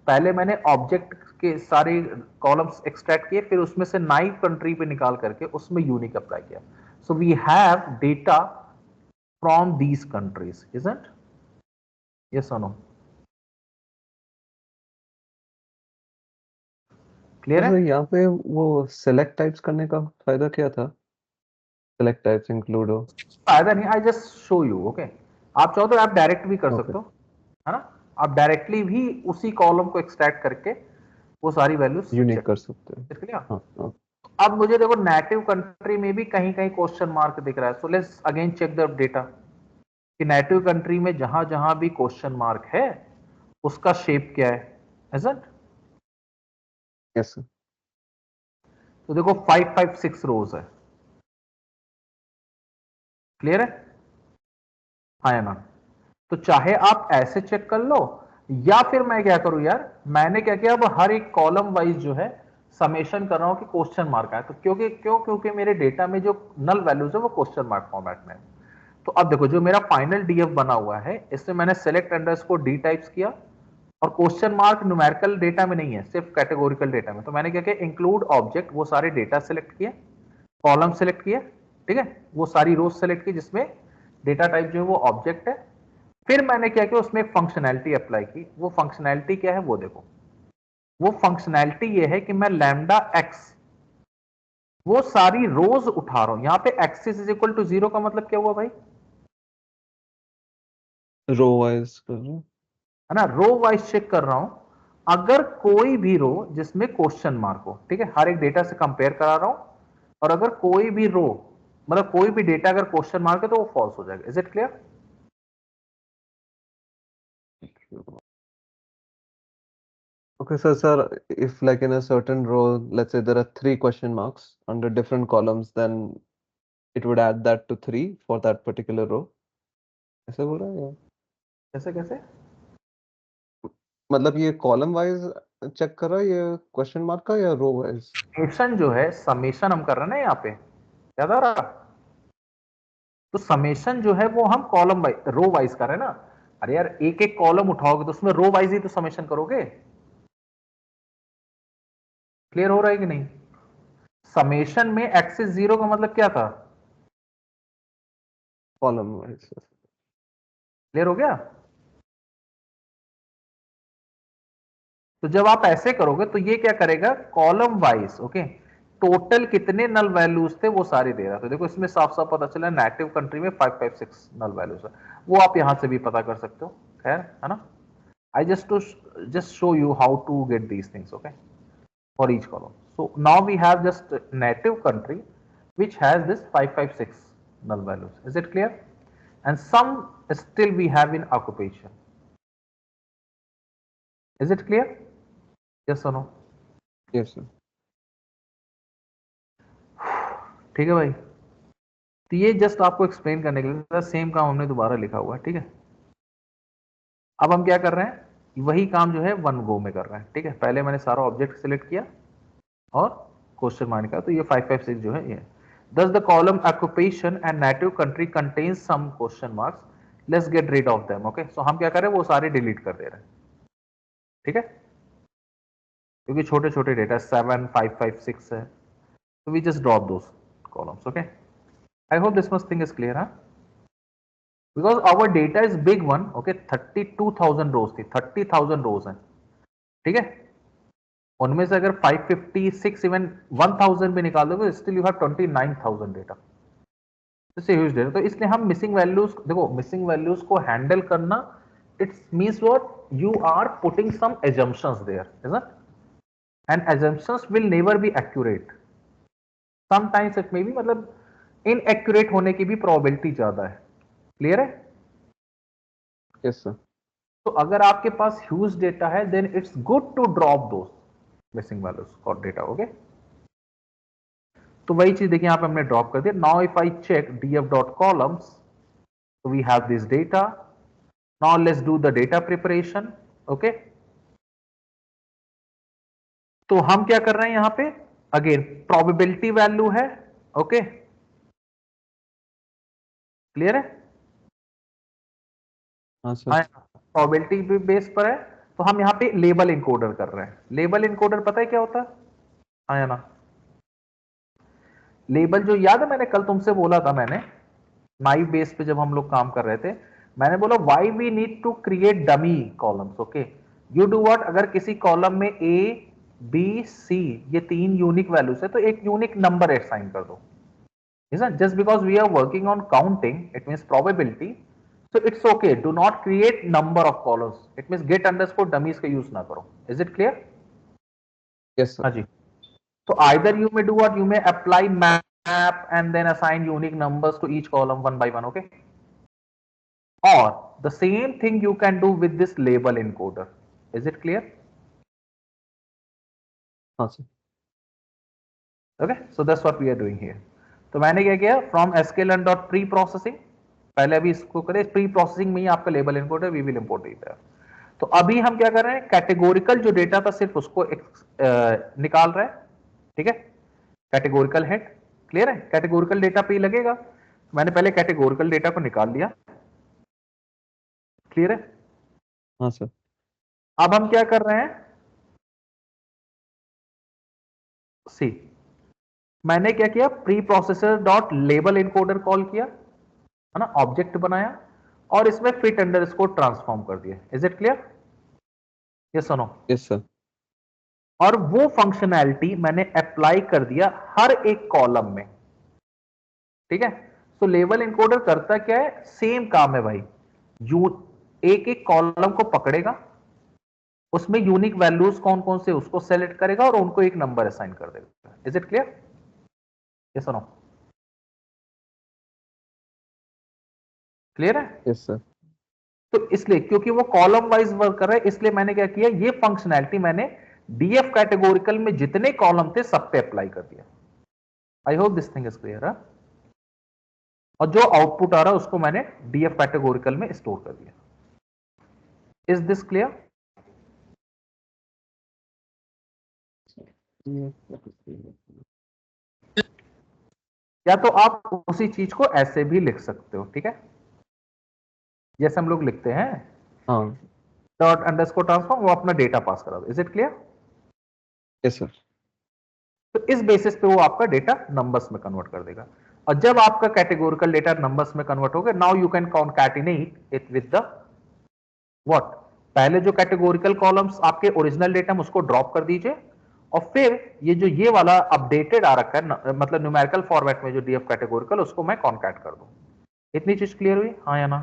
पहले मैंने ऑब्जेक्ट के सारे कॉलम्स एक्सट्रैक्ट किए, फिर उसमें से नाइव कंट्री पे निकाल करके उसमें यूनिक अप्लाई किया। So we have data from these countries, isn't? Yes और नो? क्लियर तो है? सर यहाँ पे वो सेलेक्ट टाइप्स करने का फायदा क्या था? सेलेक्ट टाइप्स इंक्लूड हो। फायदा नहीं, I just show you, okay. आप चाहो तो आप डायरेक्ट भी कर ओके। सकते हो, है ना, आप डायरेक्टली भी उसी कॉलम को एक्सट्रैक्ट करके वो सारी वैल्यूज यूनिक चेक कर सकते हैं। कर लिया। हाँ हाँ। अब मुझे देखो नेटिव कंट्री में भी कहीं कहीं क्वेश्चन मार्क दिख रहा है, so let's again check the data कि नेटिव कंट्री में जहां जहां भी क्वेश्चन मार्क है उसका शेप क्या है, इजंट? Yes sir. तो देखो 5 5 6 रोज है, क्लियर है, हाँ या ना? तो चाहे आप ऐसे चेक कर लो, या फिर मैं क्या करूं यार, मैंने क्या किया, अब हर एक कॉलम वाइज जो है समेशन कर रहा हूं कि क्वेश्चन मार्क आए, तो क्योंकि मेरे डेटा में जो नल वैल्यूज है वो क्वेश्चन मार्क फॉर्मेट में है। तो अब देखो जो मेरा फाइनल डीएफ बना हुआ है, इसमें मैंने सेलेक्ट अंडरस्कोर डी टाइप्स किया, और क्वेश्चन मार्क न्यूमेरिकल डेटा में नहीं है, सिर्फ कैटेगोरिकल डेटा में। तो मैंने क्या किया, इंक्लूड ऑब्जेक्ट, वो सारे डेटा सेलेक्ट किए, कॉलम सेलेक्ट किए, ठीक है, वो सारी रोज सेलेक्ट की जिसमें डेटा टाइप जो है वो ऑब्जेक्ट है। फिर मैंने क्या किया, उसमें फंक्शनैलिटी अप्लाई की। वो फंक्शनैलिटी क्या है वो देखो, वो फंक्शनैलिटी ये है कि मैं लैम्डा एक्स वो सारी रोज उठा रहा हूं। यहां पे एक्सिस इज इक्वल टू 0 का मतलब क्या हुआ भाई, रो वाइज कर रहे हैं। है ना, रो वाइज चेक कर रहा हूं। अगर कोई भी रो जिसमें क्वेश्चन मार्क हो, ठीक है, हर एक डेटा से कंपेयर करा रहा हूं, और अगर कोई भी रो मतलब कोई भी डेटा अगर क्वेश्चन मार्क है तो वो फॉल्स हो जाएगा। Is it clear? Okay, sir, if like in a certain row, let's say there are 3 question marks under different columns, then it would add that to 3 for that particular row. ऐसे बोल रहा है या? कैसे कैसे? मतलब ये कॉलम वाइज चेक कर रहा है ये क्वेश्चन मार्क का या रो वाइज? समेशन जो है, समेशन हम कर रहे हैं ना यहाँ पे, याद आ रहा? तो समेशन जो है वो हम कॉलम वाइज, रो वाइज कर रहे हैं ना। अरे यार एक एक कॉलम उठाओगे तो उसमें रो वाइज ही तो समेशन करोगे। क्लियर हो रहा है कि नहीं? समेशन में एक्सिस 0 का मतलब क्या था? Column wise. क्लियर हो गया? तो जब आप ऐसे करोगे तो ये क्या करेगा, कॉलम वाइज, ओके, टोटल कितने नल वैल्यूज थे वो सारे दे रहा। तो देखो इसमें साफ साफ पता चला नेटिव कंट्री में 5 5 6 नल वैल्यूज है, वो आप यहां से भी पता कर सकते हो, खैर, है ना। I just show you how to get these things, okay, for each column. So now we have just native country which has this 556 null values. Is it clear? And some still we have in occupation. Is it clear? Yes or no? Yes sir. ठीक है भाई, तो ये just आपको explain करने के लिए same काम हमने दोबारा लिखा हुआ है, ठीक है। अब हम क्या कर रहे हैं, वही काम जो है वन गो में कर रहे हैं, ठीक है। पहले मैंने सारा ऑब्जेक्ट सिलेक्ट किया और क्वेश्चन मार्क का, तो ये 556 जो है ये। Thus the column occupation and native country contains some question marks. Let's get rid of them. Okay, so हम क्या कर रहे हैं, वो सारे डिलीट कर दे रहे हैं, ठीक है, क्योंकि छोटे छोटे डेटा 7 5 5 6 है, so we just drop those columns. Okay, I hope this much thing is clear, huh? Because our data is big one. Okay, 32,000 rows थी, 30,000 rows हैं, ठीक है। उनमें से अगर 556 इवन 1000 भी निकाल दोगे, still you have 29,000 data, huge data. तो इसलिए हम मिसिंग वैल्यूज, देखो मिसिंग वैल्यूज को हैंडल करना, it means what, you are putting some assumptions there, isn't it? And assumptions will never be accurate. Sometimes it may be, मतलब inaccurate होने की भी probability ज्यादा है, क्लियर है? Yes sir. तो अगर आपके पास ह्यूज डेटा है, then it's good to drop those missing values और डेटा, ओके। तो वही चीज देखिए यहां पे हमने ड्रॉप कर दिया। Now if I check df dot columns, So we have this data. Now let's do the data preparation. Okay. तो हम क्या कर रहे हैं यहां पे, अगेन प्रोबेबिलिटी वैल्यू है. ओके, क्लियर है? हाँ सर. प्रोबेबिलिटी बेस पर है. तो हम यहां पे लेबल इनकोडर कर रहे हैं. लेबल इनकोडर पता है क्या होता है? हाँ या ना? लेबल जो याद है मैंने कल तुमसे बोला था, मैंने नाइव बेस पे जब हम लोग काम कर रहे थे, मैंने बोला why we need to create dummy columns. Okay, you do what, अगर किसी कॉलम में ए बी सी ये 3 यूनिक वैल्यूज है तो एक यूनिक नंबर असाइन कर दो. Just because we are working on counting, it means probability. So it's okay. Do not create number of columns. It means get underscore dummies का use ना करो. Is it clear? Yes sir. हाँ जी. So either you may do what, you may apply map and then assign unique numbers to each column one by one. Okay. Or the same thing you can do with this label encoder. Is it clear? हाँ sir. Okay. So that's what we are doing here. तो मैंने क्या किया, from sklearn dot pre processing, पहले अभी इसको करें, pre processing में ही आपका label encoder we will import it. तो अभी हम क्या कर रहे हैं, कैटेगोरिकल जो डेटा था सिर्फ उसको निकाल रहे हैं. ठीक है, कैटेगोरिकल हेड. क्लियर है? कैटेगोरिकल डेटा पे ही लगेगा. मैंने पहले कैटेगोरिकल डेटा को निकाल लिया. क्लियर है? हाँ सर. अब हम क्या कर रहे हैं, सी मैंने क्या किया, pre processor dot label encoder call किया है ना, ऑब्जेक्ट बनाया और इसमें फिट अंडरस्कोर ट्रांसफॉर्म कर दिया. Is it clear? यस और नो? Yes sir. और वो फंक्शनैलिटी मैंने अप्लाई कर दिया हर एक कॉलम में. ठीक है, तो लेबल इनकोडर करता क्या है, सेम काम है भाई. एक एक कॉलम को पकड़ेगा, उसमें यूनिक वैल्यूज कौन कौन से उसको सेलेक्ट करेगा और उनको एक नंबर असाइन कर देगा. Is it clear? यस और नो? क्लियर है? Yes sir. तो इसलिए क्योंकि वो कॉलम वाइज वर्क कर रहा है, इसलिए मैंने क्या किया, ये फंक्शनैलिटी मैंने डीएफ कैटेगोरिकल में जितने कॉलम थे सब पे अप्लाई कर दिया. I hope this thing is clear. और जो आउटपुट आ रहा है उसको मैंने डीएफ कैटेगोरिकल में स्टोर कर दिया. Is this clear? या तो आप उसी चीज को ऐसे भी लिख सकते हो. ठीक है, जैसे हम लोग लिखते हैं हाँ. डॉट अंडरस्कोर ट्रांसफॉर्म, वो अपना डेटा पास करा दो. Is it clear? Yes sir. तो इस बेसिस पे वो आपका डेटा नंबर्स में कन्वर्ट कर देगा. और जब आपका कैटेगोरिकल डेटा नंबर्स में कन्वर्ट हो गया, now you can concatenate it with the what, पहले जो कैटेगोरिकल कॉलम्स आपके ओरिजिनल डेटा में उसको ड्रॉप कर दीजिए और फिर ये वाला अपडेटेड आ रखा है, मतलब न्यूमेरिकल फॉर्मेट में जो डीएफ कैटेगोरिकल, उसको मैं कॉन्कैट कर दूं. इतनी चीज क्लियर हुई? हाँ या ना?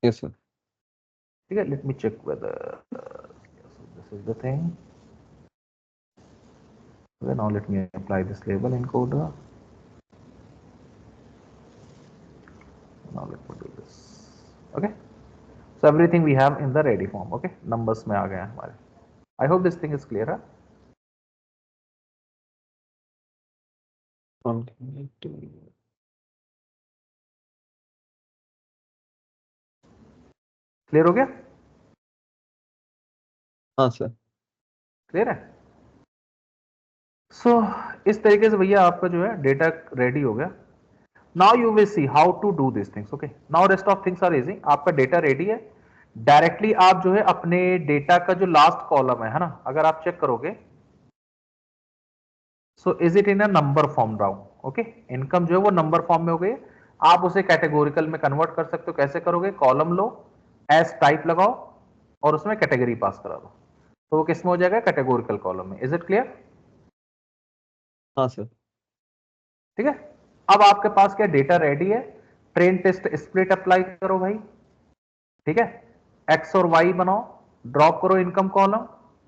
Yes sir. ठीक है, let me check whether this is the thing. Now let me apply this label encoder. Now let me do this. Okay, so everything we have in the ready form. Okay, numbers में आ गए हैं हमारे. I hope this thing is clear. Huh? Clear हो गया? हाँ sir. Clear है? सो इस तरीके से भैया आपका जो है डेटा रेडी हो गया. Now you will see how to do this things. Okay, now rest of things are easy. आपका डेटा रेडी है, डायरेक्टली आप जो है अपने डेटा का जो लास्ट कॉलम है ना, अगर आप चेक करोगे, so is it in a number form down. Okay, income जो है वो नंबर फॉर्म में हो गई. आप उसे कैटेगोरिकल में कन्वर्ट कर सकते हो. कैसे करोगे, कॉलम लो, एस टाइप लगाओ और उसमें कैटेगरी पास करा दो, तो वो किस में हो जाएगा, कैटेगोरिकल कॉलम में. Is it clear? हाँ सर. ठीक है, अब आपके पास क्या डेटा रेडी है. ट्रेन टेस्ट स्प्लिट अप्लाई करो भाई. ठीक है, एक्स और वाई बनाओ, ड्रॉप करो इनकम कॉलम,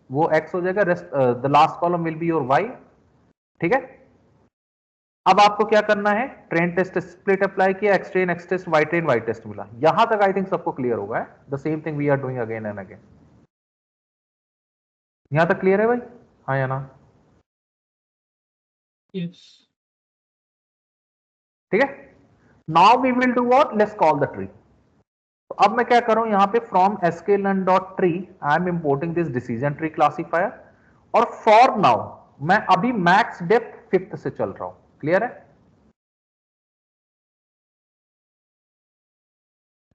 वो एक्स हो जाएगा, rest the last column will be your Y. ठीक है, अब आपको क्या करना है, ट्रेन टेस्ट स्प्लिट अप्लाई किया, X train X test, Y train Y test मिला. यहां तक आई थिंक सबको क्लियर होगा. The same thing we are doing again and again. यहां तक क्लियर है भाई? हाँ या ना? Yes. ठीक है, now we will do what, let's call the tree. तो अब मैं क्या करूं, यहां पे from sklearn.tree I am importing this decision tree classifier, और फॉर नाउ मैं अभी मैक्स डेप्थ 5th से चल रहा हूं। क्लियर है?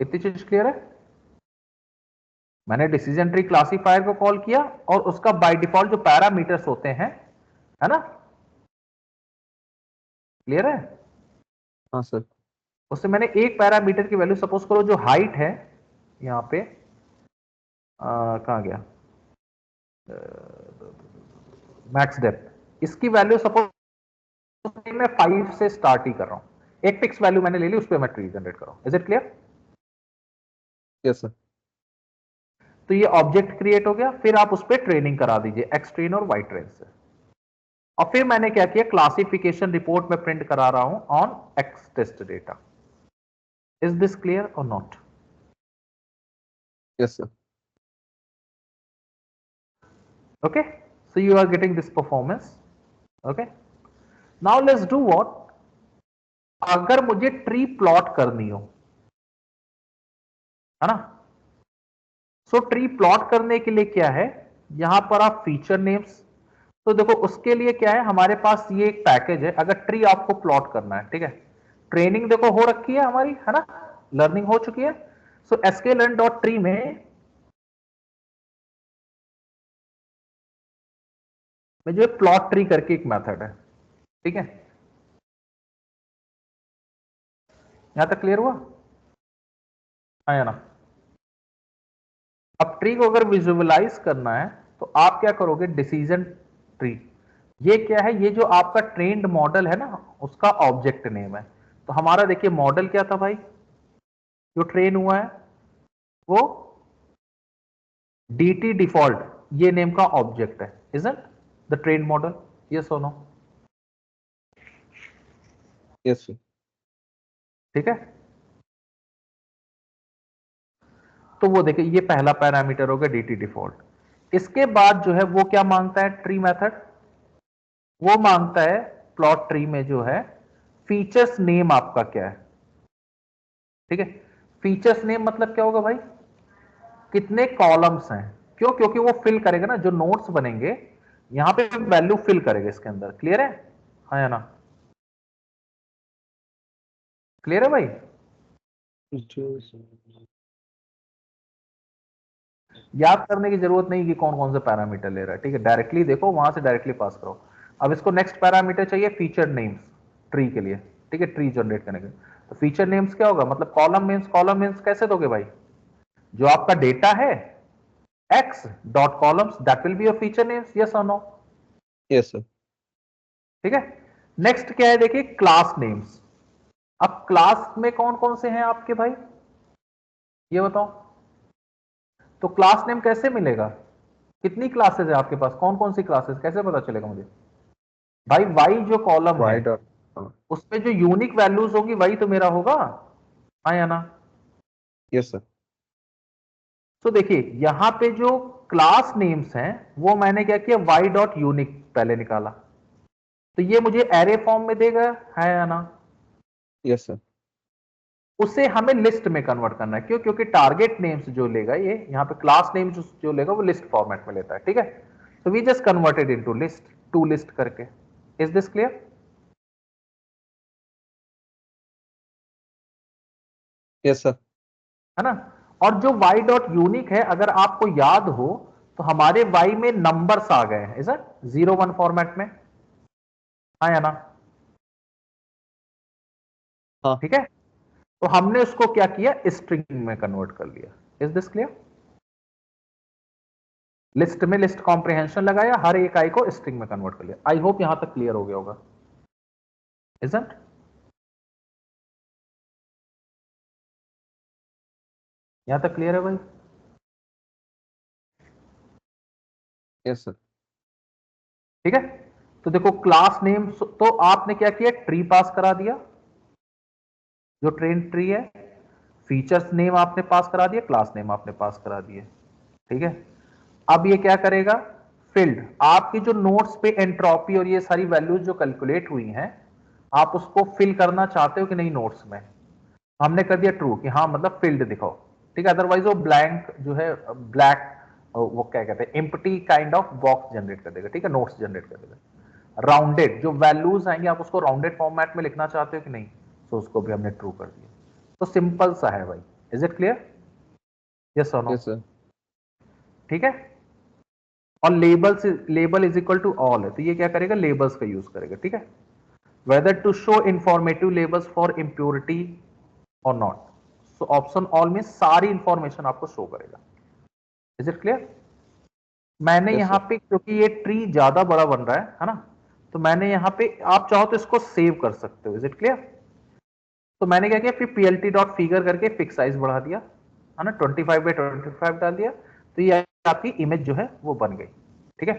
इतनी चीज क्लियर है? मैंने डिसीजन ट्री क्लासिफायर को कॉल किया और उसका बाय डिफॉल्ट जो पैरामीटर्स होते हैं, है ना, क्लियर है? हाँ सर। उससे मैंने एक पैरामीटर की वैल्यू, सपोज करो जो हाइट है यहां पे, कहां गया, मैक्स डेप्थ, इसकी वैल्यू सपोज मैं 5 से स्टार्ट ही कर रहा हूं, एक फिक्स वैल्यू मैंने ले ली, उस पर मैं ट्री जनरेट कर रहा हूं। Is it clear? Yes sir. तो ये ऑब्जेक्ट क्रिएट हो गया, फिर आप उस पर ट्रेनिंग करा दीजिए एक्स ट्रेन और वाई ट्रेन से, और फिर मैंने क्या किया, क्लासिफिकेशन रिपोर्ट में प्रिंट करा रहा हूं on X test data. Is this clear और not? Yes sir. okay, so you are getting this performance. okay, now let's do what, अगर मुझे ट्री प्लॉट करनी हो, है ना, सो ट्री प्लॉट करने के लिए क्या है, यहां पर आप फीचर नेम्स, तो देखो उसके लिए क्या है, हमारे पास ये एक पैकेज है, अगर ट्री आपको प्लॉट करना है, ठीक है, ट्रेनिंग देखो हो रखी है हमारी, है ना, लर्निंग हो चुकी है। सो sklearn.tree में जो प्लॉट ट्री करके एक मेथड है, ठीक है, यहां तक क्लियर हुआ? हाँ या ना? अब ट्री को अगर विजुअलाइज करना है तो आप क्या करोगे, डिसीजन ट्री, ये क्या है, ये जो आपका ट्रेंड मॉडल है ना, उसका ऑब्जेक्ट नेम है। तो हमारा देखिए मॉडल क्या था भाई, जो ट्रेन हुआ है वो dt डिफॉल्ट, ये नेम का ऑब्जेक्ट है, isn't the train model? Yes और नो? Yes sir. ठीक है, तो वो देखिए ये पहला पैरामीटर हो गया dt डिफॉल्ट। इसके बाद जो है वो क्या मांगता है ट्री मेथड, वो मांगता है प्लॉट ट्री में जो है फीचर्स नेम आपका क्या है, ठीक है, फीचर्स नेम मतलब क्या होगा भाई, कितने कॉलम्स हैं, क्यों, क्योंकि वो फिल करेगा ना, जो नोट्स बनेंगे यहां पे वैल्यू फिल करेगा इसके अंदर। क्लियर है? हाँ या ना? क्लियर है भाई? याद करने की जरूरत नहीं कि कौन कौन से पैरामीटर ले रहा है, ठीक है, डायरेक्टली देखो, वहां से डायरेक्टली पास करो। अब इसको नेक्स्ट पैरामीटर चाहिए फीचर नेम्स ट्री के लिए, ठीक है, ट्री जनरेट करने के। तो फीचर नेम्स क्या होगा, मतलब कॉलम मीन्स कैसे दोगे भाई, जो आपका डेटा है x dot columns, that will be your feature names, yes और नो? Yes sir. ठीक है, नेक्स्ट क्या है देखिए, क्लास नेम्स। अब क्लास में कौन कौन से हैं आपके भाई, ये बताओ। तो क्लास नेम कैसे मिलेगा, कितनी क्लासेस है आपके पास, कौन कौन सी क्लासेस, कैसे पता चलेगा मुझे भाई? वाई जो कॉलम है वाई डॉट। उसमें जो यूनिक वैल्यूज होगी वही तो मेरा होगा, हाँ या ना? Yes sir. तो देखिए यहां पे जो क्लास नेम्स हैं वो मैंने क्या किया, वाई डॉट यूनिक पहले निकाला, तो ये मुझे एरे फॉर्म में देगा, है या ना? Yes sir. उसे हमें लिस्ट में कन्वर्ट करना है, क्यों, क्योंकि टारगेट नेम्स जो लेगा ये, यहाँ पे क्लास नेम्स जो लेगा वो लिस्ट फॉर्मेट में लेता है, ठीक है, तो we just converted into list, to list करके। Is this clear? Yes sir. है ना? और जो y डॉट यूनिक है, अगर आपको याद हो तो हमारे y में नंबर्स आ गए हैं, इज इट 0 1 फॉर्मेट में, हाँ या ना? हाँ। ठीक है, तो हमने उसको क्या किया, स्ट्रिंग में कन्वर्ट कर लिया। Is this clear? लिस्ट में लिस्ट कॉम्प्रिहेंशन लगाया, हर एक आई को स्ट्रिंग में कन्वर्ट कर लिया। आई होप यहां तक क्लियर हो गया होगा, इजंट? यहां तक क्लियर है भाई? Yes sir. ठीक है, तो देखो क्लास नेम, तो आपने क्या किया, ट्री पास करा दिया, जो ट्रेन ट्री है, फीचर्स नेम आपने पास करा दिया, क्लास नेम आपने पास करा दिए, ठीक है। अब ये क्या करेगा, फील्ड आपकी जो नोट्स पे एंट्रोपी और ये सारी वैल्यूज जो कैलकुलेट हुई हैं, आप उसको फिल करना चाहते हो कि नहीं नोट्स में, हमने कर दिया ट्रू कि हाँ मतलब फील्ड दिखाओ, ठीक है। अदरवाइज वो ब्लैंक जो है ब्लैक, वो क्या कहते हैं, empty kind of box generate कर देगा, ठीक है, नोट्स जनरेट कर देगा। राउंडेड जो वैल्यूज आएंगे आप उसको राउंडेड फॉर्मेट में लिखना चाहते हो कि नहीं, तो उसको भी हमने ट्रू कर दिया। तो सिंपल सा है भाई, इज इट क्लियर? यस और नो? Yes, sir. ठीक है। और label is equal to all है, तो ये क्या करेगा, लेबल्स का यूज करेगा, ठीक है। Whether to show informative labels for impurity और नॉट, सो ऑप्शन ऑल में सारी इंफॉर्मेशन आपको शो करेगा। Is it clear? मैंने Yes, यहां sir. पे, क्योंकि ये ट्री ज्यादा बड़ा बन रहा है ना, तो मैंने यहां पे, आप चाहो तो इसको सेव कर सकते हो। Is it clear? तो मैंने क्या किया, फिर पीएलटी डॉट फिगर करके फिक्स साइज बढ़ा दिया, है ना, 25x25 डाल दिया, तो ये आपकी इमेज जो है वो बन गई, ठीक है।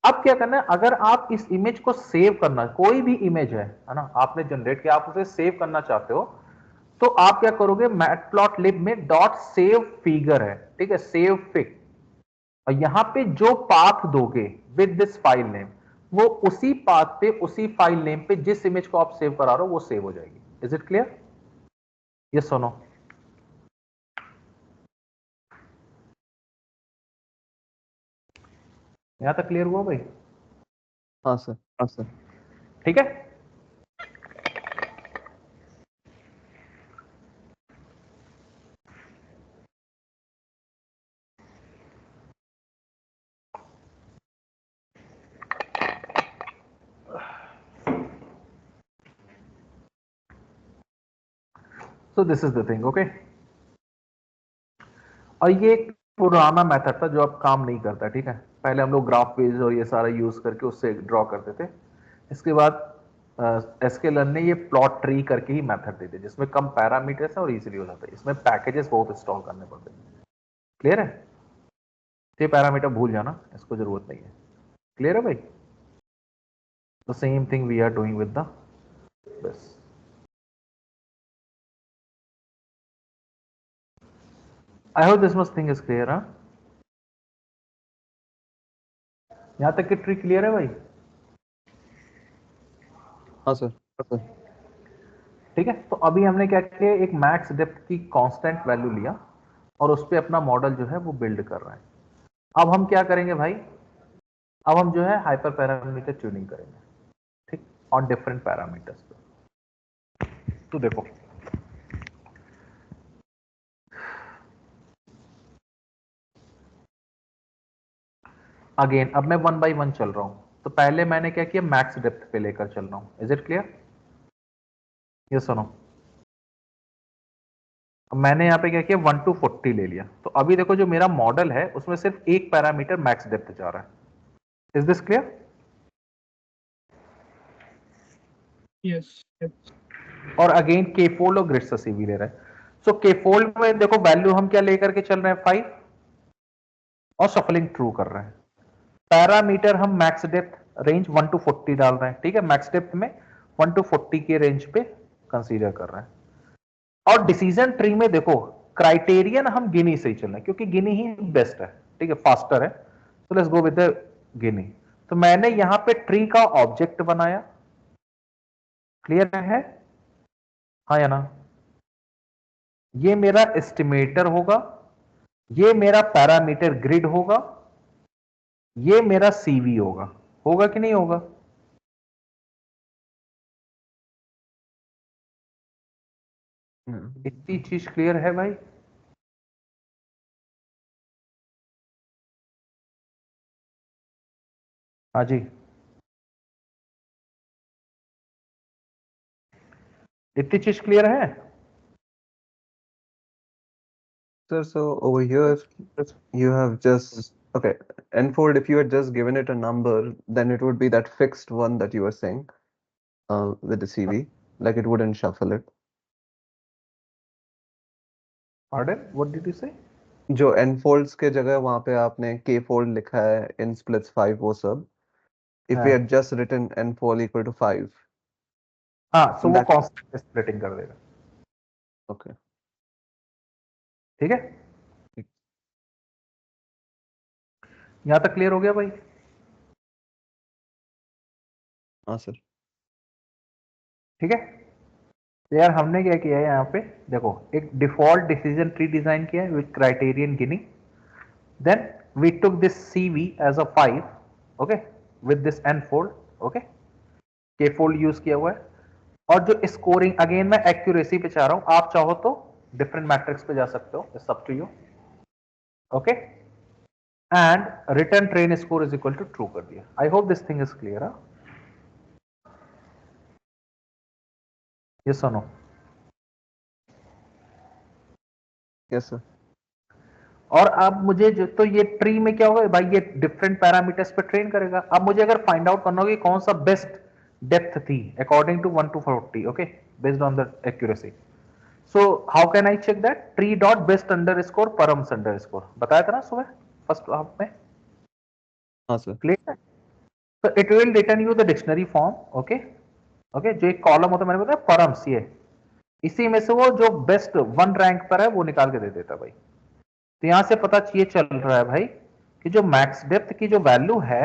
अब क्या करना है, अगर आप इस इमेज को सेव करना, कोई भी इमेज है ना, आपने जनरेट किया, आप उसे सेव करना चाहते हो, तो आप क्या करोगे, मैटप्लॉटलिब में डॉट सेव फिगर है, ठीक है, सेव फिग, और यहां पे जो पाथ दोगे विद दिस फाइल नेम, वो उसी पाथ पे, उसी फाइल नेम पे जिस इमेज को आप सेव करा रहे हो वो सेव हो जाएगी। Is it clear? यस सुनो। यहां तक क्लियर हुआ भाई? हाँ सर. हाँ सर। ठीक है। So this is the thing, okay. और ये एक पुराना मेथड था जो अब काम नहीं करता, ठीक है। पहले हम लोग ग्राफ पेज और ये सारा यूज करके उससे ड्रॉ करते थे। इसके बाद एसक्यूएल ने ये प्लॉट ट्री करके ही मेथड दे दिया, जिसमें कम पैरामीटर्स है और इजीली हो जाता है। इसमें पैकेजेस बहुत इंस्टॉल करने पड़ते हैं। क्लियर है? ये पैरामीटर भूल जाना, इसको जरूरत नहीं है। क्लियर है भाई? The same thing we are doing with the this. I hope this much thing is clear. हाँ, यहां तक की ट्री क्लियर है भाई? हाँ सर. ठीक है। तो अभी हमने क्या किया, एक मैक्स डेप्थ की कांस्टेंट वैल्यू लिया और उस पर अपना मॉडल जो है वो बिल्ड कर रहे हैं। अब हम क्या करेंगे भाई, अब हम जो है हाइपर पैरामीटर ट्यूनिंग करेंगे, ठीक, ऑन डिफरेंट पैरामीटर्स पे। तो देखो, अगेन अब मैं वन बाई वन चल रहा हूं। तो पहले मैंने क्या किया, मैक्स डेप्थ पे लेकर चल रहा हूं। Is it clear? ये सुनो, अब मैंने यहां पे क्या किया, 1 to 40 ले लिया। तो अभी देखो जो मेरा मॉडल है उसमें सिर्फ एक पैरामीटर मैक्स डेप्थ जा रहा है। Is this clear? Yes. और अगेन के फोल्ड और ग्रिड से भी ले रहा है। सो के फोल्ड में देखो वैल्यू हम क्या लेकर के चल रहे हैं, 5, और सफलिंग ट्रू कर रहे हैं। पैरामीटर हम मैक्स डेप्थ रेंज 1 to 40 डाल रहे हैं, ठीक है। मैक्स डेप्थ में 1 to 40 के रेंज पे कंसीडर कर रहे हैं। और डिसीजन ट्री में देखो, क्राइटेरियन हम गिनी से ही चल रहे हैं, क्योंकि गिनी ही बेस्ट है, ठीक है, फास्टर है। तो लेट्स गो विद द गिनी। तो मैंने यहां पे ट्री का ऑब्जेक्ट बनाया। क्लियर है? हाँ या ना? ये मेरा एस्टिमेटर होगा, ये मेरा पैरामीटर ग्रिड होगा, ये मेरा सीवी होगा। होगा कि नहीं होगा? इतनी चीज क्लियर है भाई? हाँ जी, इतनी चीज क्लियर है? Sir, so over here, you have just, okay, Enfold, if you had just given it a number, then it would be that fixed one that you were saying with the CV, like it wouldn't shuffle it. Pardon, what did you say? जो Enfolds के जगह वहाँ पे आपने K-fold लिखा है in splits 5 वो सब, if we हाँ had just written Enfold equal to 5, हाँ, सो in वो that, कांस्टेंट स्प्लिटिंग कर देगा। okay. ठीक है, यहां तक क्लियर हो गया भाई? हाँ सर. ठीक है। तो यार हमने क्या किया है यहाँ पे, देखो एक डिफॉल्ट डिसीजन ट्री डिजाइन किया है विद क्राइटेरियन गिनिंग, then we took this CV as a 5, okay, with this n fold, okay, k fold use किया हुआ है। और जो स्कोरिंग, अगेन मैं एक्यूरेसी पे चाह रहा हूं, आप चाहो तो डिफरेंट मैट्रिक्स पे जा सकते हो, it's up to you, okay. And return train score is equal to true कर दिया। I hope this thing is clear. ये सुनो, Yes, sir. और अब मुझे जो, तो ये ट्री में क्या होगा भाई, ये डिफरेंट पैरामीटर्स पे ट्रेन करेगा। अब मुझे अगर फाइंड आउट करना होगा कि कौन सा बेस्ट डेप्थ थी according to 1 to 40, okay, based on the accuracy. So how can I check that? Tree dot best underscore params underscore, बताया था ना सुबह फर्स्ट हाफ में, हाँ सर। क्लियर? तो it will return you the dictionary form, okay, okay, जो एक column होता है, मैंने बताया परम्स, ये इसी में से वो जो बेस्ट 1 रैंक पर है वो निकाल के दे देता है भाई। तो यहां से पता ये चल रहा है भाई कि जो मैक्स डेप्थ की जो वैल्यू है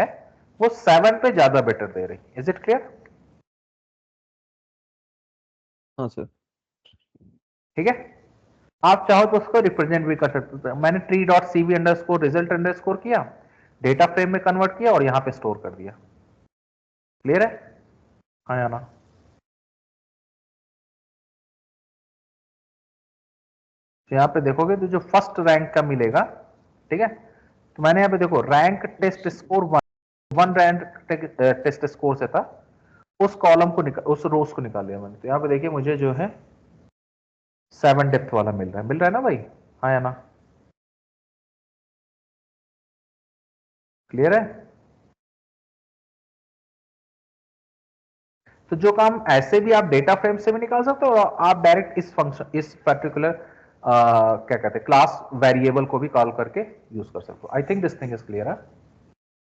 वो 7 पे ज्यादा बेटर दे रही। Is it clear? हाँ सर। ठीक है, आप चाहो तो उसको रिप्रेजेंट भी कर सकते हो। मैंने tree dot CV under score result under score किया, डेटा फ्रेम में कन्वर्ट किया और यहां पे स्टोर कर दिया। क्लियर है? हाँ या ना? तो यहां पे देखोगे तो जो फर्स्ट रैंक का मिलेगा, ठीक है, तो मैंने यहां पे देखो rank test score 1 rank test score से था, उस कॉलम को निकाल, उस रोज को निकाल लिया मैंने। तो यहां पे देखिए मुझे जो है 7 डेप्थ वाला मिल रहा है ना भाई? हाँ या ना? क्लियर है? तो जो काम ऐसे भी आप डेटा फ्रेम से भी निकाल सकते हो, और आप डायरेक्ट इस फंक्शन, इस पर्टिकुलर क्या कहते हैं क्लास वेरिएबल को भी कॉल करके यूज कर सकते हो। I think this thing is clear है।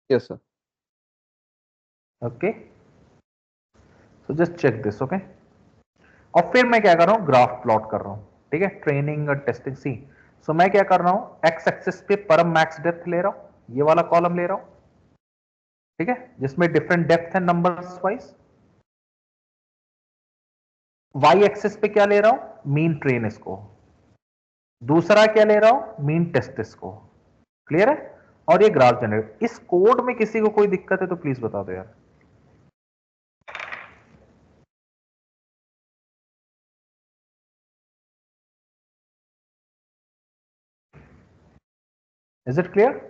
Yes, sir. Okay, so just check this, okay. और फिर मैं क्या कर रहा हूं, ग्राफ प्लॉट कर रहा हूं, ठीक है, ट्रेनिंग और टेस्टिंग सी। सो मैं क्या कर रहा हूं, एक्स एक्सिस पे परम मैक्स डेप्थ ले रहा हूं, ये वाला कॉलम ले रहा हूं, ठीक है, जिसमें डिफरेंट डेप्थ है नंबर्स वाइज। वाई एक्सिस पे क्या ले रहा हूं, मीन ट्रेन इसको। दूसरा क्या ले रहा हूं, मीन टेस्ट इसको। क्लियर है? और ये ग्राफ जनरेट। इस कोड में किसी को कोई दिक्कत है तो प्लीज बता दो यार। Is it clear?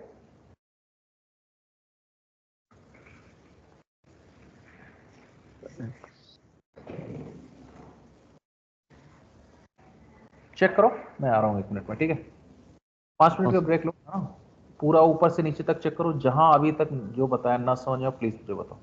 चेक करो, मैं आ रहा हूं 1 मिनट में, ठीक है? 5 मिनट का Awesome. ब्रेक लो। हाँ, पूरा ऊपर से नीचे तक चेक करो, जहां अभी तक जो बताया ना समझ प्लीज मुझे बताओ।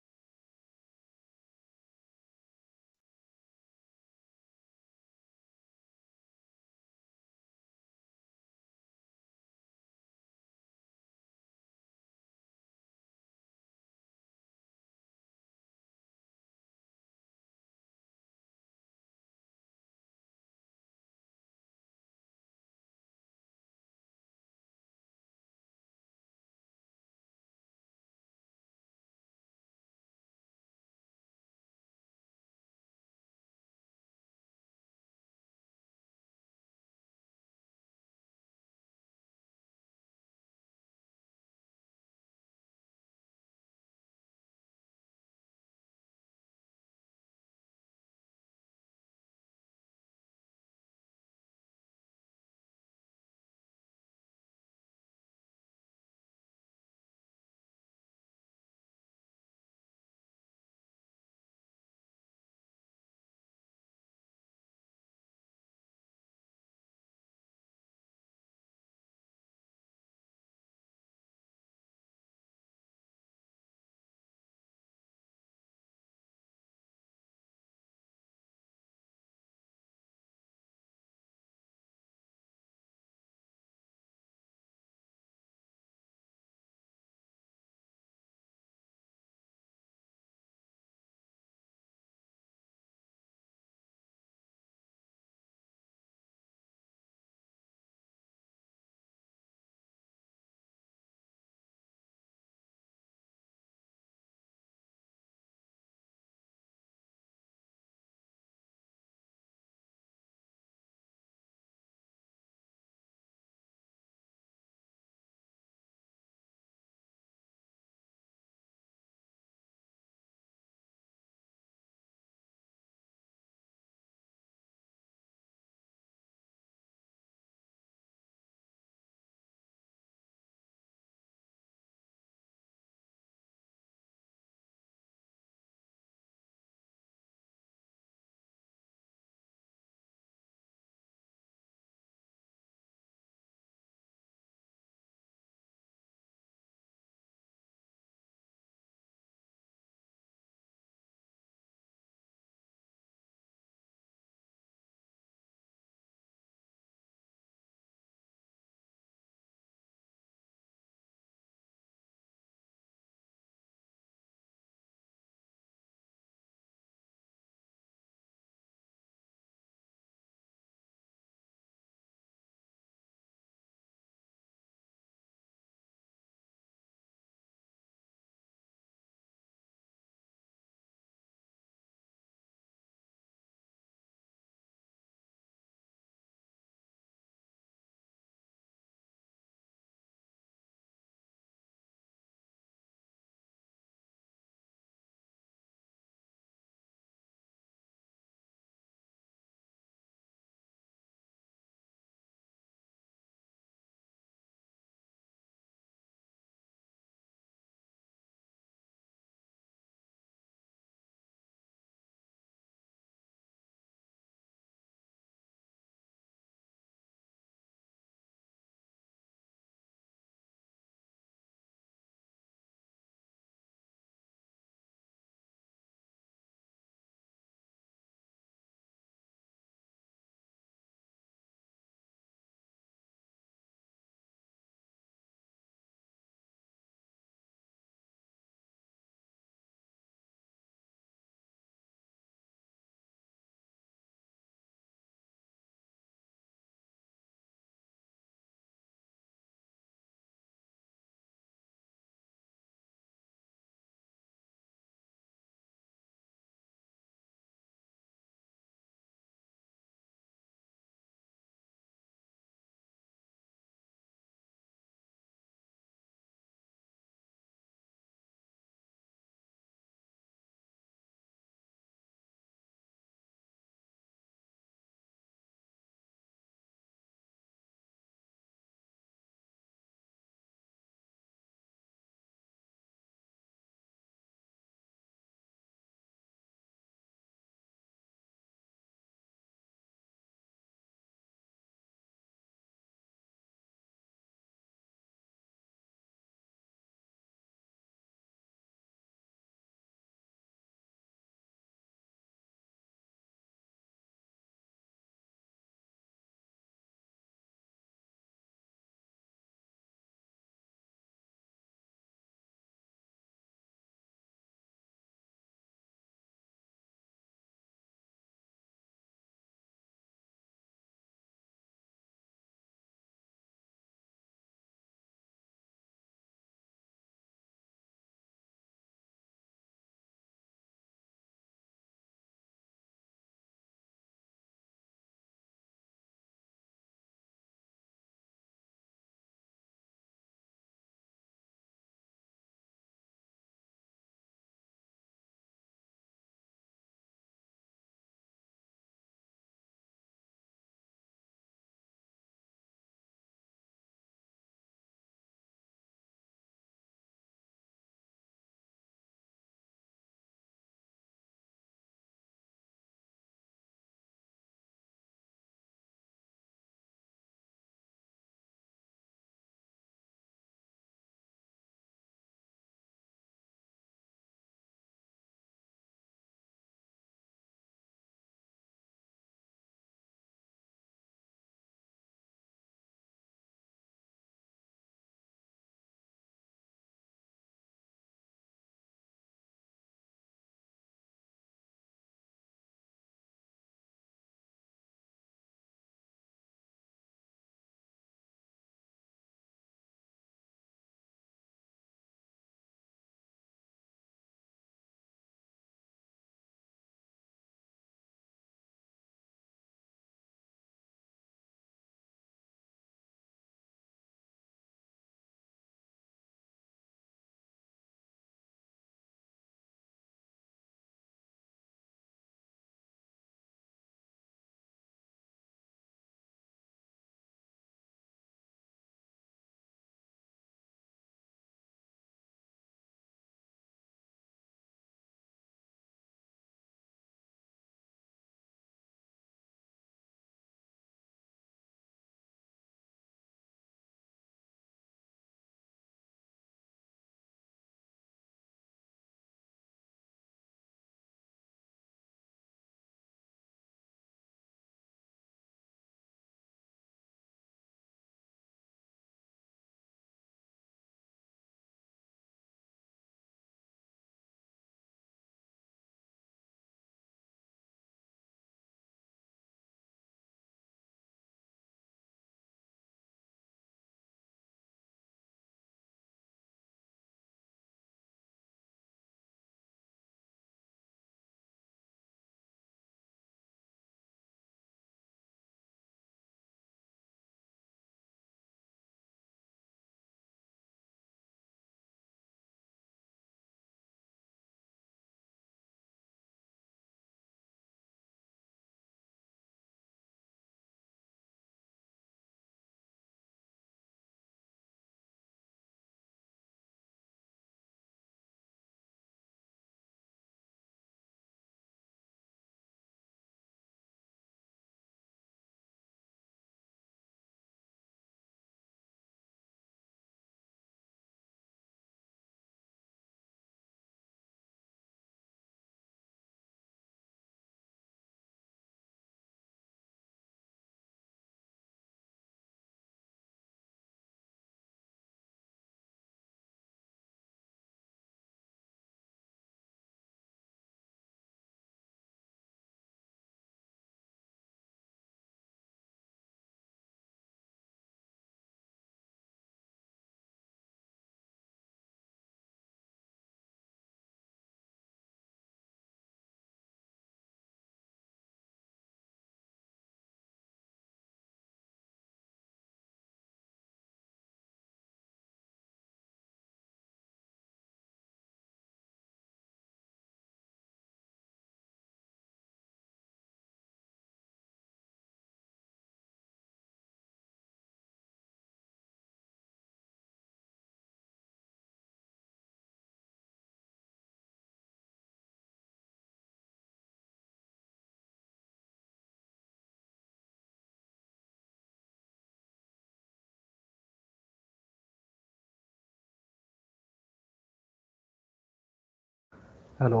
हेलो,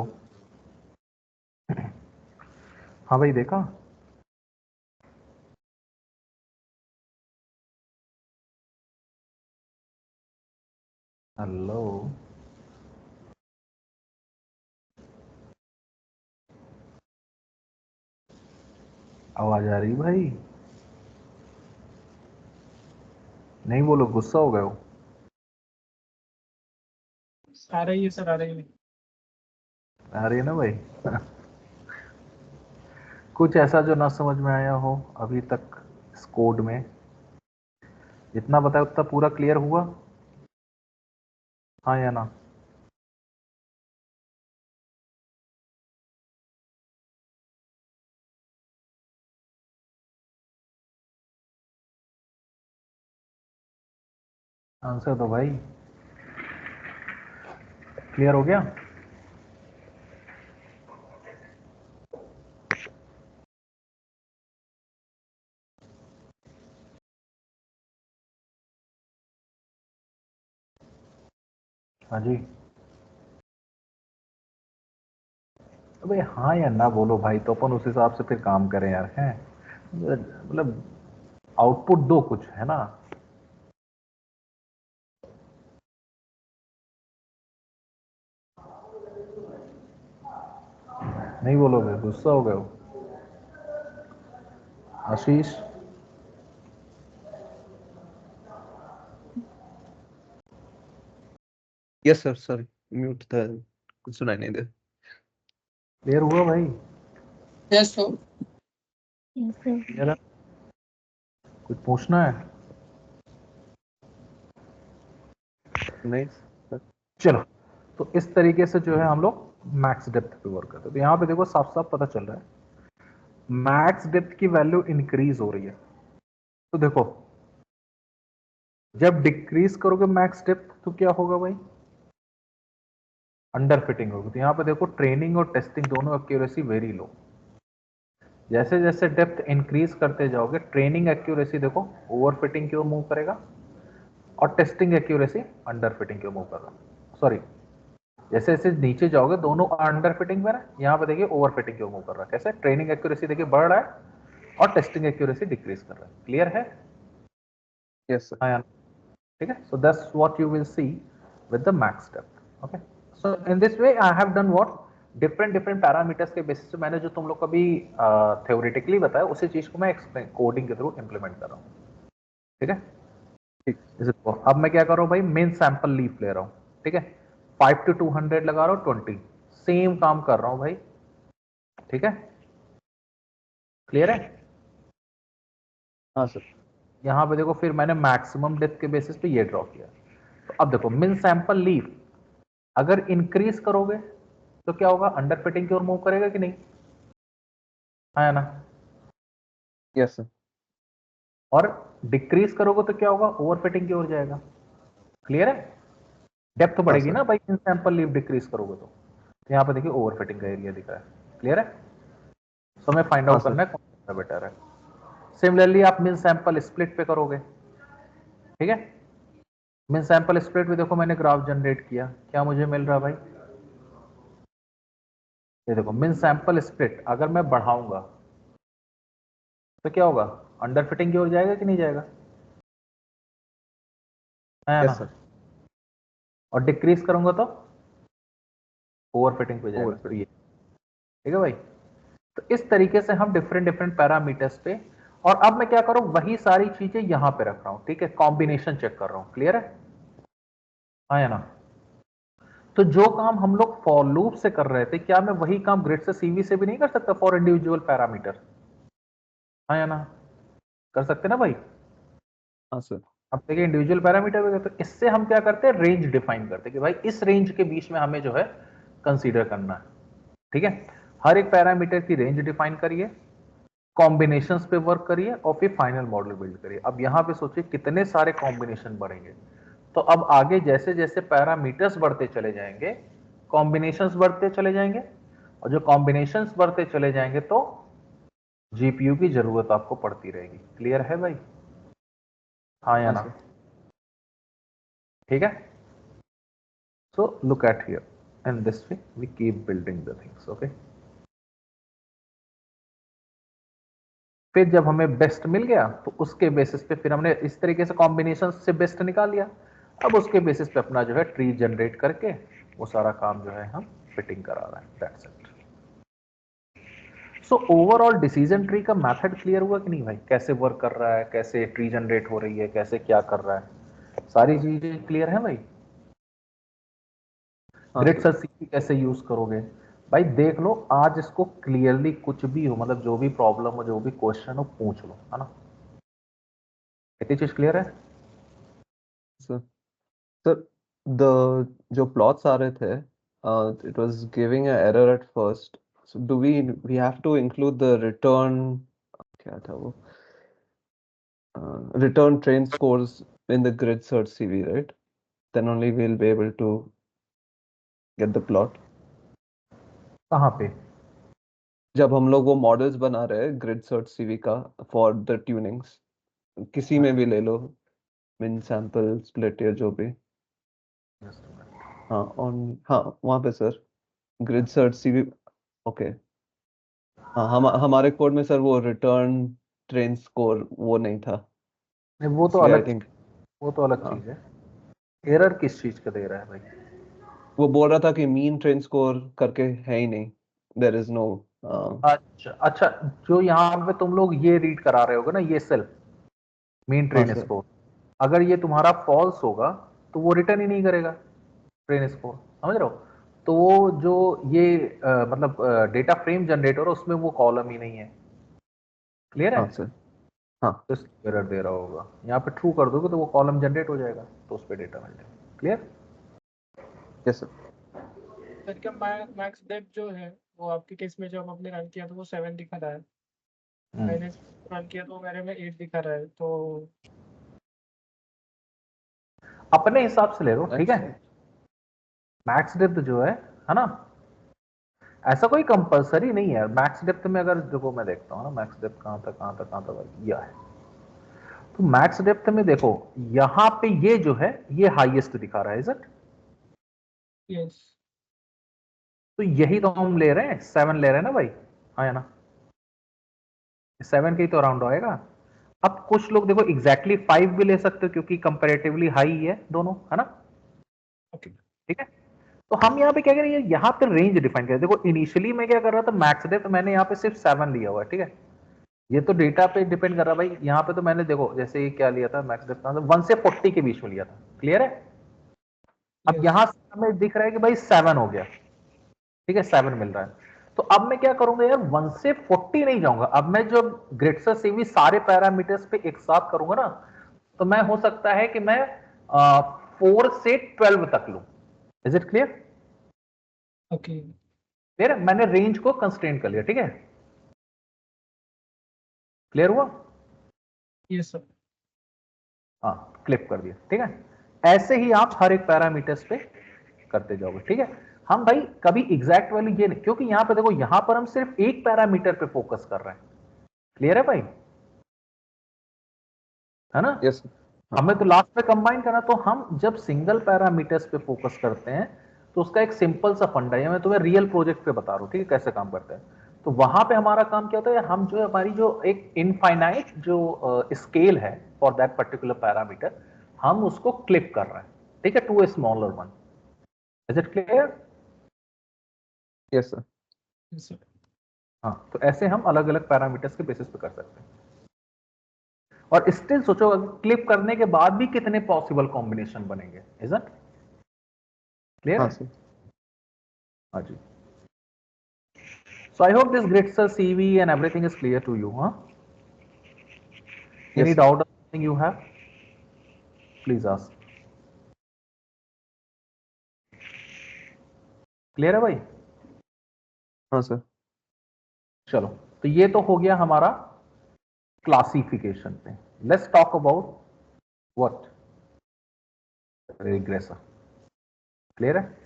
हाँ भाई देखा। हेलो, आवाज आ रही भाई? नहीं बोलो, गुस्सा हो गए हो? आ रही है सर, आ रही है। आ रही है ना भाई? कुछ ऐसा जो ना समझ में आया हो अभी तक इस कोड में? जितना बताया उतना पूरा क्लियर हुआ? हाँ या ना? आंसर दो भाई। क्लियर हो गया? हाँ जी। अबे हाँ या ना बोलो भाई, तो अपन उस हिसाब से फिर काम करें यार। हैं मतलब आउटपुट दो कुछ, है ना? नहीं बोलोगे, गुस्सा हो गए हो? आशीष, Yes, sir. Sorry, mute the. कुछ सुनाई नहीं दे. क्लियर हुआ भाई? Yes sir. क्लियर है? कुछ पूछना है? नहीं. चलो, तो इस तरीके से जो है हम लोग मैक्स डेप्थ पे वर्क करते हैं। तो यहाँ पे देखो साफ साफ पता चल रहा है मैक्स डेप्थ की वैल्यू इंक्रीज हो रही है। तो देखो, जब डिक्रीज करोगे मैक्स डेप्थ तो क्या होगा भाई? अंडर फिटिंग होगी। तो यहाँ पे देखो ट्रेनिंग और टेस्टिंग दोनों एक्यूरेसी वेरी लो। जैसे जैसे डेप्थ इंक्रीज करते जाओगे, ट्रेनिंग एक्यूरेसी देखो ओवर फिटिंग की ओर मूव करेगा और टेस्टिंग एक्यूरेसी अंडर फिटिंग की ओर मूव करेगा। सॉरी, जैसे जैसे नीचे जाओगे दोनों अंडर फिटिंग में है, यहाँ पे देखिए ओवर फिटिंग की ओर मूव कर रहा है। कैसे? ट्रेनिंग एक्यूरेसी देखिए बढ़ रहा है और टेस्टिंग एक्यूरेसी डिक्रीज कर रहा है। क्लियर है? Yes, sir. हाँ, ठीक है। So that's what you will C with the max depth. Okay, so in this way I have done what, different different parameters के बेसिस पे मैंने जो तुम लोग को अभी थ्योरेटिकली बताया उसी चीज को मैं एक्सप्लेन कोडिंग के थ्रू इंप्लीमेंट कर रहा हूँ। ठीक है, ठीक. जैसे तो अब मैं क्या कर रहा हूँ भाई, मेन सैंपल लीफ ले रहा हूँ। ठीक है, 5 to 200 लगा रहा हूँ, 20 सेम काम कर रहा हूँ भाई। ठीक है, क्लियर है? हाँ सर. यहां पे देखो फिर मैंने मैक्सिमम डेप्थ के बेसिस पे ये ड्रॉ किया। तो अब देखो मिन सैंपल लीफ अगर इंक्रीज करोगे तो क्या होगा? अंडर फिटिंग की ओर मूव करेगा कि नहीं? हाँ या ना? Yes, sir. और डिक्रीज करोगे तो क्या होगा? ओवर फिटिंग की ओर जाएगा। क्लियर है? डेप्थ हाँ बढ़ेगी सर. ना भाई, मिन सैंपल लीफ डिक्रीज करोगे तो। यहाँ पे देखिए ओवर फिटिंग का एरिया दिख रहा है। क्लियर है? सो हमें फाइंड हाँ आउट सर. करना है कौन सा बेटर है। सिमिलरली आप मिन सैंपल स्प्लिट पे करोगे। ठीक है, मिन सैंपल स्प्लिट भी देखो मैंने ग्राफ जनरेट किया, क्या मुझे मिल रहा है भाई? ये देखो मिन सैंपल स्प्लिट अगर मैं बढ़ाऊंगा तो क्या होगा? अंडर फिटिंग की ओर जाएगा कि नहीं जाएगा? है ना? Yes, sir. और डिक्रीज करूंगा तो ओवर फिटिंग पे जाएगा। Over तो fit. ये ठीक है भाई। तो इस तरीके से हम डिफरेंट डिफरेंट पैरामीटर्स पे, और अब मैं क्या करूं, वही सारी चीजें यहां पे रख रहा हूं। ठीक है, कॉम्बिनेशन चेक कर रहा हूं। क्लियर है? हाँ या ना? तो जो काम हम लोग फॉर लूप से कर रहे थे, क्या मैं वही काम ग्रिड से सीवी से भी नहीं कर सकता फॉर इंडिविजुअल पैरामीटर? हाँ या ना? कर सकते ना भाई? हाँ सर. अब देखिए इंडिविजुअल पैरामीटर वगैरह, तो इससे हम क्या करते हैं, रेंज डिफाइन करते हैं कि भाई इस रेंज के बीच में हमें जो है कंसीडर करना है। ठीक है, हर एक पैरामीटर की रेंज डिफाइन करिए, कॉम्बिनेशंस पे वर्क करिए और फिर फाइनल मॉडल बिल्ड करिए। अब यहां पे सोचिए कितने सारे कॉम्बिनेशन बढ़ेंगे। तो अब आगे जैसे जैसे पैरामीटर्स बढ़ते चले जाएंगे, कॉम्बिनेशंस बढ़ते चले जाएंगे, और जो कॉम्बिनेशंस बढ़ते चले जाएंगे तो जीपीयू की जरूरत आपको पड़ती रहेगी। क्लियर है भाई? हाँ या हाँ ना? सर. ठीक है, so look at here. and this way we keep building the things. Okay, फिर जब हमें बेस्ट मिल गया तो उसके बेसिस पे फिर हमने इस तरीके से कॉम्बिनेशन से बेस्ट निकाल लिया। अब उसके बेसिस पे अपना जो है ट्री जनरेट करके वो सारा काम जो है हम फिटिंग करा रहे हैं। That's it. So overall decision tree का मेथड क्लियर हुआ कि नहीं भाई? कैसे वर्क कर रहा है, कैसे ट्री जनरेट हो रही है, कैसे क्या कर रहा है, सारी चीजें क्लियर है भाई? ग्रिड सर्च कैसे यूज करोगे भाई? देख लो, आज इसको क्लियरली कुछ भी हो, मतलब जो भी प्रॉब्लम हो, जो भी क्वेश्चन हो, पूछ लो, है ना? कितनी चीज क्लियर है? सर the जो plots आ रहे थे, it was giving an error at first. So do we have to include the return, क्या था वो, return train scores in the grid search CV, right? Then only we'll be able to get the plot. कहाँ पे? जब हम लोग वो models बना रहे हैं ग्रिड सर्च सीवी का फॉर द ट्यूनिंग्स, किसी में भी ले लो, मिन सैंपल स्प्लिट या जो भी। हाँ ऑन, हाँ वहाँ पे sir grid search CV. Okay, हाँ हमारे कोड में सर वो रिटर्न ट्रेन स्कोर वो नहीं था, नहीं, वो तो इसलिए आई अलग, थिंक वो तो अलग चीज है। एरर किस चीज का दे रहा है भाई? वो बोल रहा था कि मीन ट्रेन स्कोर करके है ही नहीं, देयर इज नो। अच्छा अच्छा, जो यहाँ पे तुम लोग ये रीड करा रहे होगे ना, ये सेल्फ मीन हाँ ट्रेन सर, स्कोर, अगर ये तुम्हारा फॉल्स होगा तो वो रिटर्न ही नहीं करेगा ट्रेन स्कोर, समझ रहे हो? तो वो जो ये मतलब डेटा फ्रेम जनरेटर है उसमें वो कॉलम ही नहीं है। क्लियर है? हाँ सर, हाँ तो एरर दे रहा होगा। यहाँ पे ट्रू कर दोगे तो वो कॉलम जनरेट हो जाएगा, तो उस पर डेटा मिल जाएगा। क्लियर? Yes sir. सर क्या मैक्स डेप्थ जो है वो आपके केस में जब आपने रन किया तो वो 7 दिखा रहा है, मैंने रन किया तो मेरे में 8 दिखा रहा है, तो अपने हिसाब से ले लो, ठीक है? मैक्स डेप्थ जो है ना, ऐसा कोई कंपलसरी नहीं है। मैक्स डेप्थ में अगर देखो, मैं देखता हूँ ना मैक्स डेप्थ कहाँ तक यह है। तो मैक्स डेप्थ में देखो, यहां पे ये जो है ये हाईएस्ट दिखा रहा है, इज इट? यस तो यही तो हम ले रहे हैं, 7 ले रहे हैं ना भाई, हाँ या ना? 7 के ही तो अराउंड आएगा। अब कुछ लोग देखो एग्जैक्टली 5 भी ले सकते हो क्योंकि कंपैरेटिवली हाई है दोनों, है ना? ओके ठीक है, तो हम यहाँ पे क्या करेंगे, यहाँ पे रेंज डिफाइन करें। देखो इनिशियली मैं क्या कर रहा था, मैक्स डेप्थ मैंने यहाँ पे सिर्फ 7 लिया हुआ है, ठीक है? ये तो डेटा पे डिपेंड कर रहा है भाई। यहाँ पे तो मैंने देखो जैसे ये क्या लिया था, मैक्स डेप्थ 1 से 40 के बीच में लिया था। क्लियर है? अब यस यहां से हमें दिख रहा है कि भाई 7 हो गया, ठीक है, 7 मिल रहा है। तो अब मैं क्या करूंगा यार, 1 से 40 नहीं जाऊंगा। अब मैं जो ग्रिड सीवी सारे पैरामीटर्स पे एक साथ करूंगा ना, तो मैं हो सकता है कि मैं 4 से 12 तक लूं। Is it clear? Okay clear है? मैंने रेंज को कंस्ट्रेंट कर लिया, ठीक है? क्लियर हुआ? यस सर हाँ, क्लिप कर दिया, ठीक है? ऐसे ही आप हर एक पैरामीटर्स पे करते जाओगे, ठीक है? हम भाई कभी एग्जैक्ट वैल्यू ये नहीं, क्योंकि यहां पे देखो, यहां पर हम सिर्फ एक पैरामीटर पे फोकस कर रहे हैं। क्लियर है भाई? है ना? यस सर, हाँ हमें तो लास्ट में कंबाइन करना, तो हम जब सिंगल पैरामीटर्स पे फोकस करते हैं तो उसका एक सिंपल सा फंडा है, मैं तुम्हें रियल प्रोजेक्ट पे बता रहा हूं, ठीक है, कैसे काम करता है। तो वहां पे हमारा काम क्या होता है, हम जो है हमारी जो एक इनफाइनाइट जो स्केल है फॉर दैट पर्टिकुलर पैरामीटर, हम उसको क्लिप कर रहे हैं, ठीक है, to a smaller one. Is it clear? Yes sir. Yes sir हाँ, तो ऐसे हम अलग अलग पैरामीटर्स के बेसिस पे कर सकते हैं। और स्टिल सोचो, क्लिप करने के बाद भी कितने पॉसिबल कॉम्बिनेशन बनेंगे। इज इट क्लियर हाँ है? सर, हाँ जी। So I hope this grades CV and everything is clear to you, huh? Any yes sir, doubt or something you have? Please ask. Clear है भाई? हाँ सर। चलो, तो ये तो हो गया हमारा क्लासिफिकेशन पे। Let's talk about what regressor. Clear है?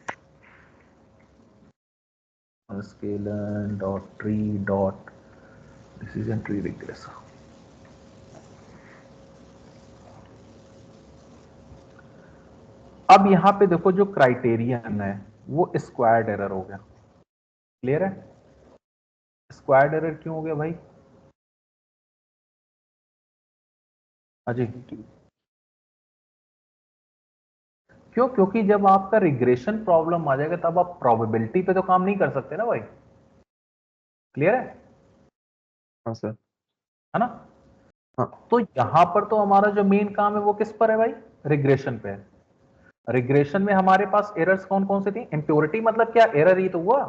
Sklearn dot tree dot decision tree regressor. अब यहां पे देखो जो क्राइटेरियन है वो स्क्वायर्ड एरर हो गया। क्लियर है? स्क्वायर्ड एरर क्यों हो गया भाई? अजय क्यों? क्योंकि जब आपका रिग्रेशन प्रॉब्लम आ जाएगा तब आप प्रोबेबिलिटी पे तो काम नहीं कर सकते ना भाई। क्लियर है? हाँ सर। है ना? हाँ तो यहां पर तो हमारा जो मेन काम है वो किस पर है भाई? रिग्रेशन पे है। रिग्रेशन में हमारे पास एरर्स कौन कौन से थी? इम्प्योरिटी मतलब क्या? एरर ही तो हुआ।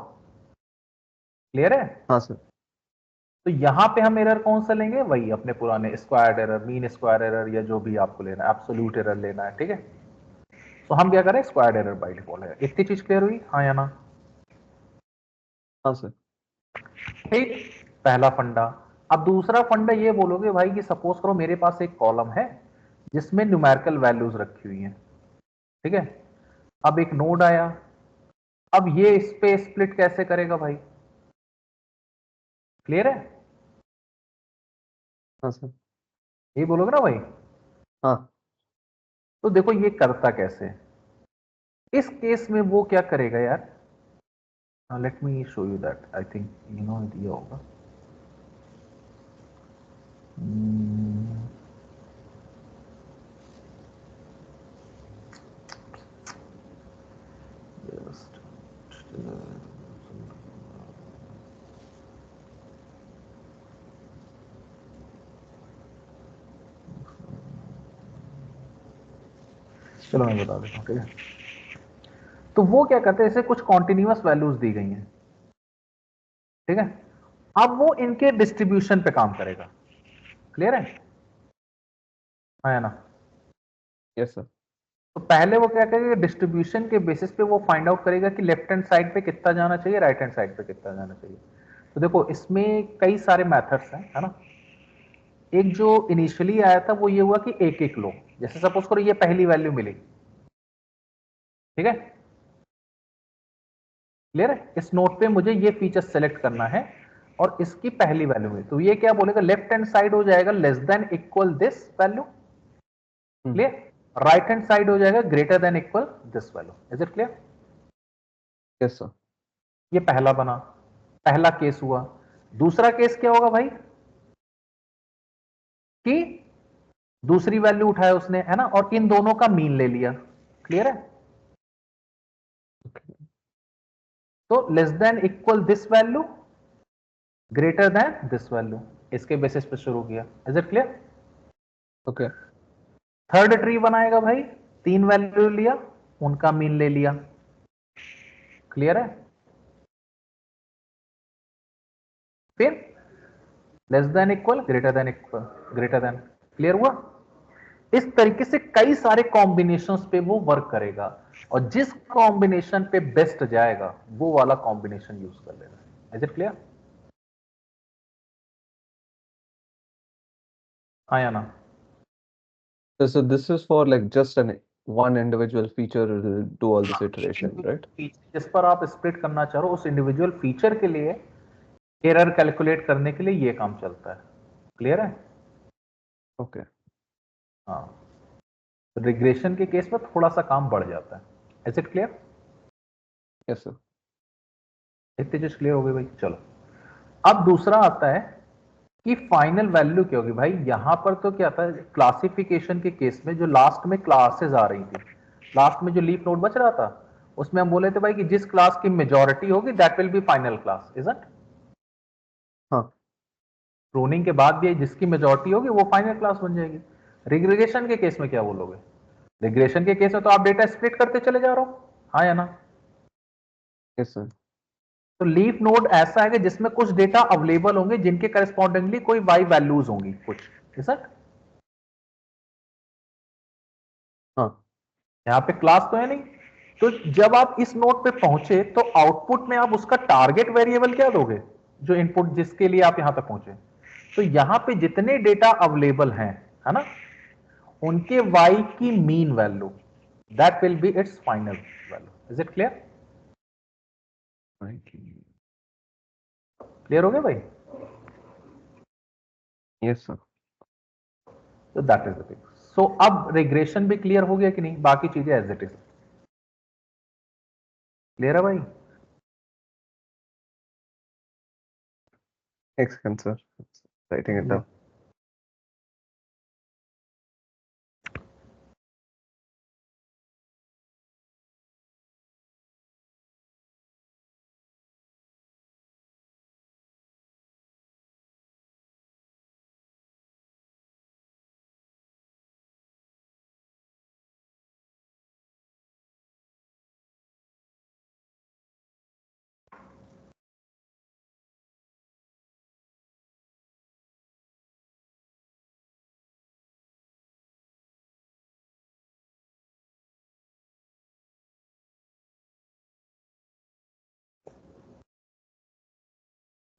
क्लियर है? हाँ सर। तो यहां पे हम एरर कौन सा लेंगे? वही अपने पुराने squared error, mean square error, या जो भी आपको लेना है, एब्सोल्यूट एरर लेना है। ठीक है? तो हम क्या करें? स्क्वायर्ड एरर बाय डिफॉल्ट है। इतनी चीज क्लियर हुई? हाँ या ना? हाँ सर। ठीक, पहला फंडा। अब दूसरा फंडा ये बोलोगे भाई कि सपोज करो मेरे पास एक कॉलम है जिसमें न्यूमेरिकल वैल्यूज रखी हुई हैं। ठीक है? अब एक नोड आया, अब ये इस पे स्प्लिट कैसे करेगा भाई? क्लियर है? हाँ सर। ये बोलोगे ना भाई? हाँ तो देखो ये करता कैसे। इस केस में वो क्या करेगा यार? Let me show you that. I think you know दिया होगा। Just चलो मैं बता देता हूँ। ठीक है? तो वो क्या करते हैं, जैसे कुछ कॉन्टिन्यूअस वैल्यूज दी गई हैं। ठीक है? अब वो इनके डिस्ट्रीब्यूशन पे काम करेगा। क्लियर है? हाँ या ना? Yes sir. तो पहले वो क्या करेगा? डिस्ट्रीब्यूशन के बेसिस पे वो फाइंड आउट करेगा कि लेफ्ट हैंड साइड पे कितना जाना चाहिए, राइट हैंड साइड पे कितना जाना चाहिए। तो देखो इसमें कई सारे मेथड्स हैं, है ना? एक जो इनिशियली आया था वो ये हुआ कि एक एक लो। जैसे सपोज करो ये पहली वैल्यू मिली। ठीक है? क्लियर है? इस नोट पे मुझे ये फीचर सेलेक्ट करना है और इसकी पहली वैल्यू है, तो ये क्या बोलेगा? लेफ्ट हैंड साइड हो जाएगा less than equal this value. Clear? Right hand side हो जाएगा greater than equal this value. Is it clear? Yes sir. ये पहला बना, पहला केस हुआ। दूसरा केस क्या होगा भाई? कि दूसरी वैल्यू उठाया उसने, है ना, और इन दोनों का मीन ले लिया। क्लियर है? तो less than equal this value, greater than this value, इसके बेसिस पे शुरू किया। Is it clear? Okay. Third tree बनाएगा भाई, तीन वैल्यू लिया, उनका मीन ले लिया। क्लियर है? फिर less than equal, greater than equal, greater than. Clear हुआ? इस तरीके से कई सारे कॉम्बिनेशंस पे वो वर्क करेगा और जिस कॉम्बिनेशन पे बेस्ट जाएगा वो वाला कॉम्बिनेशन यूज कर लेगा। Is it clear? हाँ या ना? So this is for like just an one individual feature will do all this iteration, right? जिस पर आप स्प्लिट करना चाह रहे हो उस इंडिविजुअल फीचर के लिए एरर कैलकुलेट करने के लिए ये काम चलता है। क्लियर है? Okay. हाँ, रिग्रेशन के केस में थोड़ा सा काम बढ़ जाता है। Is it clear? Yes sir. इतनी चीज क्लियर हो गई भाई? चलो अब दूसरा आता है कि फाइनल वैल्यू क्या होगी भाई। यहां पर तो क्या था, क्लासिफिकेशन के केस में जो लास्ट में क्लासेस आ रही थी, लास्ट में जो लीफ नोड बच रहा था उसमें हम बोले थे भाई कि जिस क्लास की मेजॉरिटी होगी that will be final class. Isn't? हाँ प्रूनिंग के बाद भी जिसकी मेजॉरिटी होगी वो फाइनल क्लास बन जाएगी। रिग्रेशन के केस में क्या बोलोगे? रिग्रेशन के केस में तो आप डेटा स्प्लिट करते चले जा रहे हो। हाँ या ना? yes sir. तो लीफ नोड ऐसा है कि जिसमें कुछ डेटा अवेलेबल होंगे जिनके करस्पॉन्डिंगली कोई वाई वैल्यूज होंगी कुछ। इजंट? हाँ यहां पे क्लास तो है नहीं। तो जब आप इस नोड पे पहुंचे तो आउटपुट में आप उसका टारगेट वेरिएबल क्या दोगे, जो इनपुट जिसके लिए आप यहां तक पहुंचे। तो यहां पे जितने डेटा अवेलेबल हैं, है ना, उनके y की mean value that will be it's final value. Is it clear? right. Clear हो गया भाई? Yes sir. तो दैट इज द थिंग। सो अब रिग्रेशन भी क्लियर हो गया कि नहीं? बाकी चीजें एज इट इज। क्लियर है भाई? एक second sir, writing it down.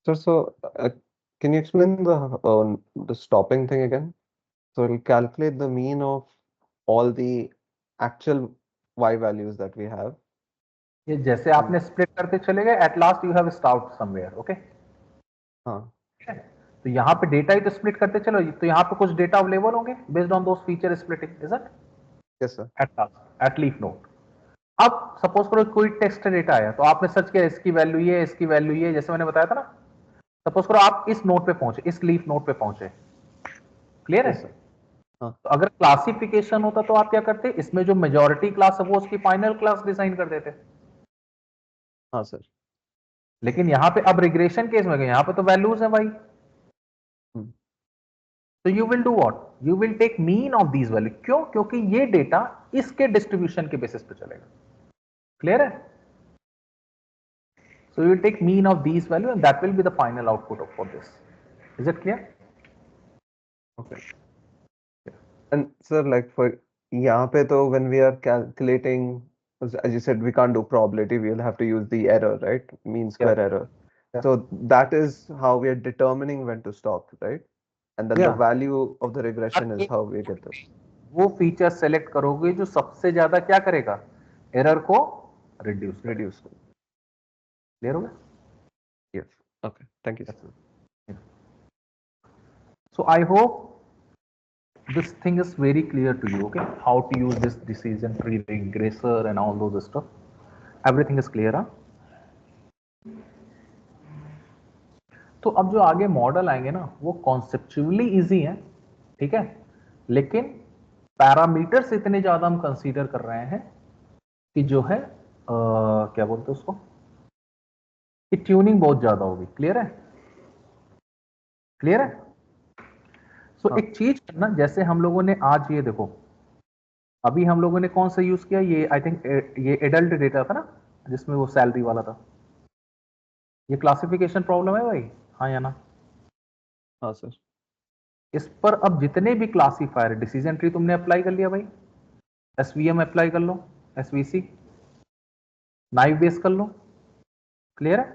Sir, so can you explain the stopping thing again? So it'll calculate the mean of all the actual y values that we have. ये जैसे आपने split करते चले गए, at last you have stopped somewhere, okay? हाँ, तो यहाँ पे डेटा ही तो स्प्लिट करते चलो, तो यहाँ पे कुछ डेटा अवेलेबल होंगे based on those feature splitting, is it? yes sir. At last, at leaf node. अब सपोज करो कोई टेक्स्ट डेटा आया, तो आपने सर्च किया इसकी वैल्यू ये, इसकी वैल्यू ये, जैसे मैंने बताया था ना। सपोज करो आप इस नोड पे पहुंचे, इस लीफ नोड पे पहुंचे, क्लियर है? Yes sir. हाँ, तो अगर क्लासिफिकेशन होता तो आप क्या करते? इसमें जो मेजॉरिटी क्लास है वो उसकी फाइनल क्लास डिजाइन कर देते। हाँ सर। लेकिन यहां पे अब रिग्रेशन केस में गए, यहां पे तो वैल्यूज है भाई। हम्म, तो you will do what? You will take mean of these value. क्यों? क्योंकि ये डेटा इसके डिस्ट्रीब्यूशन के बेसिस पे चलेगा। क्लियर है? So you will take mean of these value and that will be the final output for this. Is it clear? okay. And sir, like for यहाँ पे तो when we are calculating, as you said, we can't do probability. We'll have to use the error, right? Mean square error. Yeah. So that is how we are determining when to stop, right? And then the Yeah. value of the regression is how we get this. वो feature select करोगे जो सबसे ज्यादा क्या करेगा? Error को reduce Reduce. Clear हो गया? Yes. Okay. Thank you, sir. So I hope this thing is very clear to you, okay? How to use this decision tree regressor and all those stuff. Everything is clear, हाँ? तो अब जो आगे model आएंगे ना, वो conceptually easy है, ठीक है? लेकिन पैरामीटर्स इतने ज्यादा हम कंसीडर कर रहे हैं कि जो है क्या बोलते हैं उसको, कि ट्यूनिंग बहुत ज्यादा होगी। क्लियर है? क्लियर है? सो हाँ। एक चीज करना, जैसे हम लोगों ने आज ये देखो, अभी हम लोगों ने कौन सा यूज किया, ये आई थिंक ये एडल्ट डेटा था ना, जिसमें वो सैलरी वाला था। ये क्लासिफिकेशन प्रॉब्लम है भाई, हाँ या ना? हाँ सर। इस पर अब जितने भी क्लासीफायर, डिसीजन ट्री तुमने अप्लाई कर लिया भाई, एसवीएम अप्लाई कर लो, एसवीसी, नाइव बेस कर लो। क्लियर है?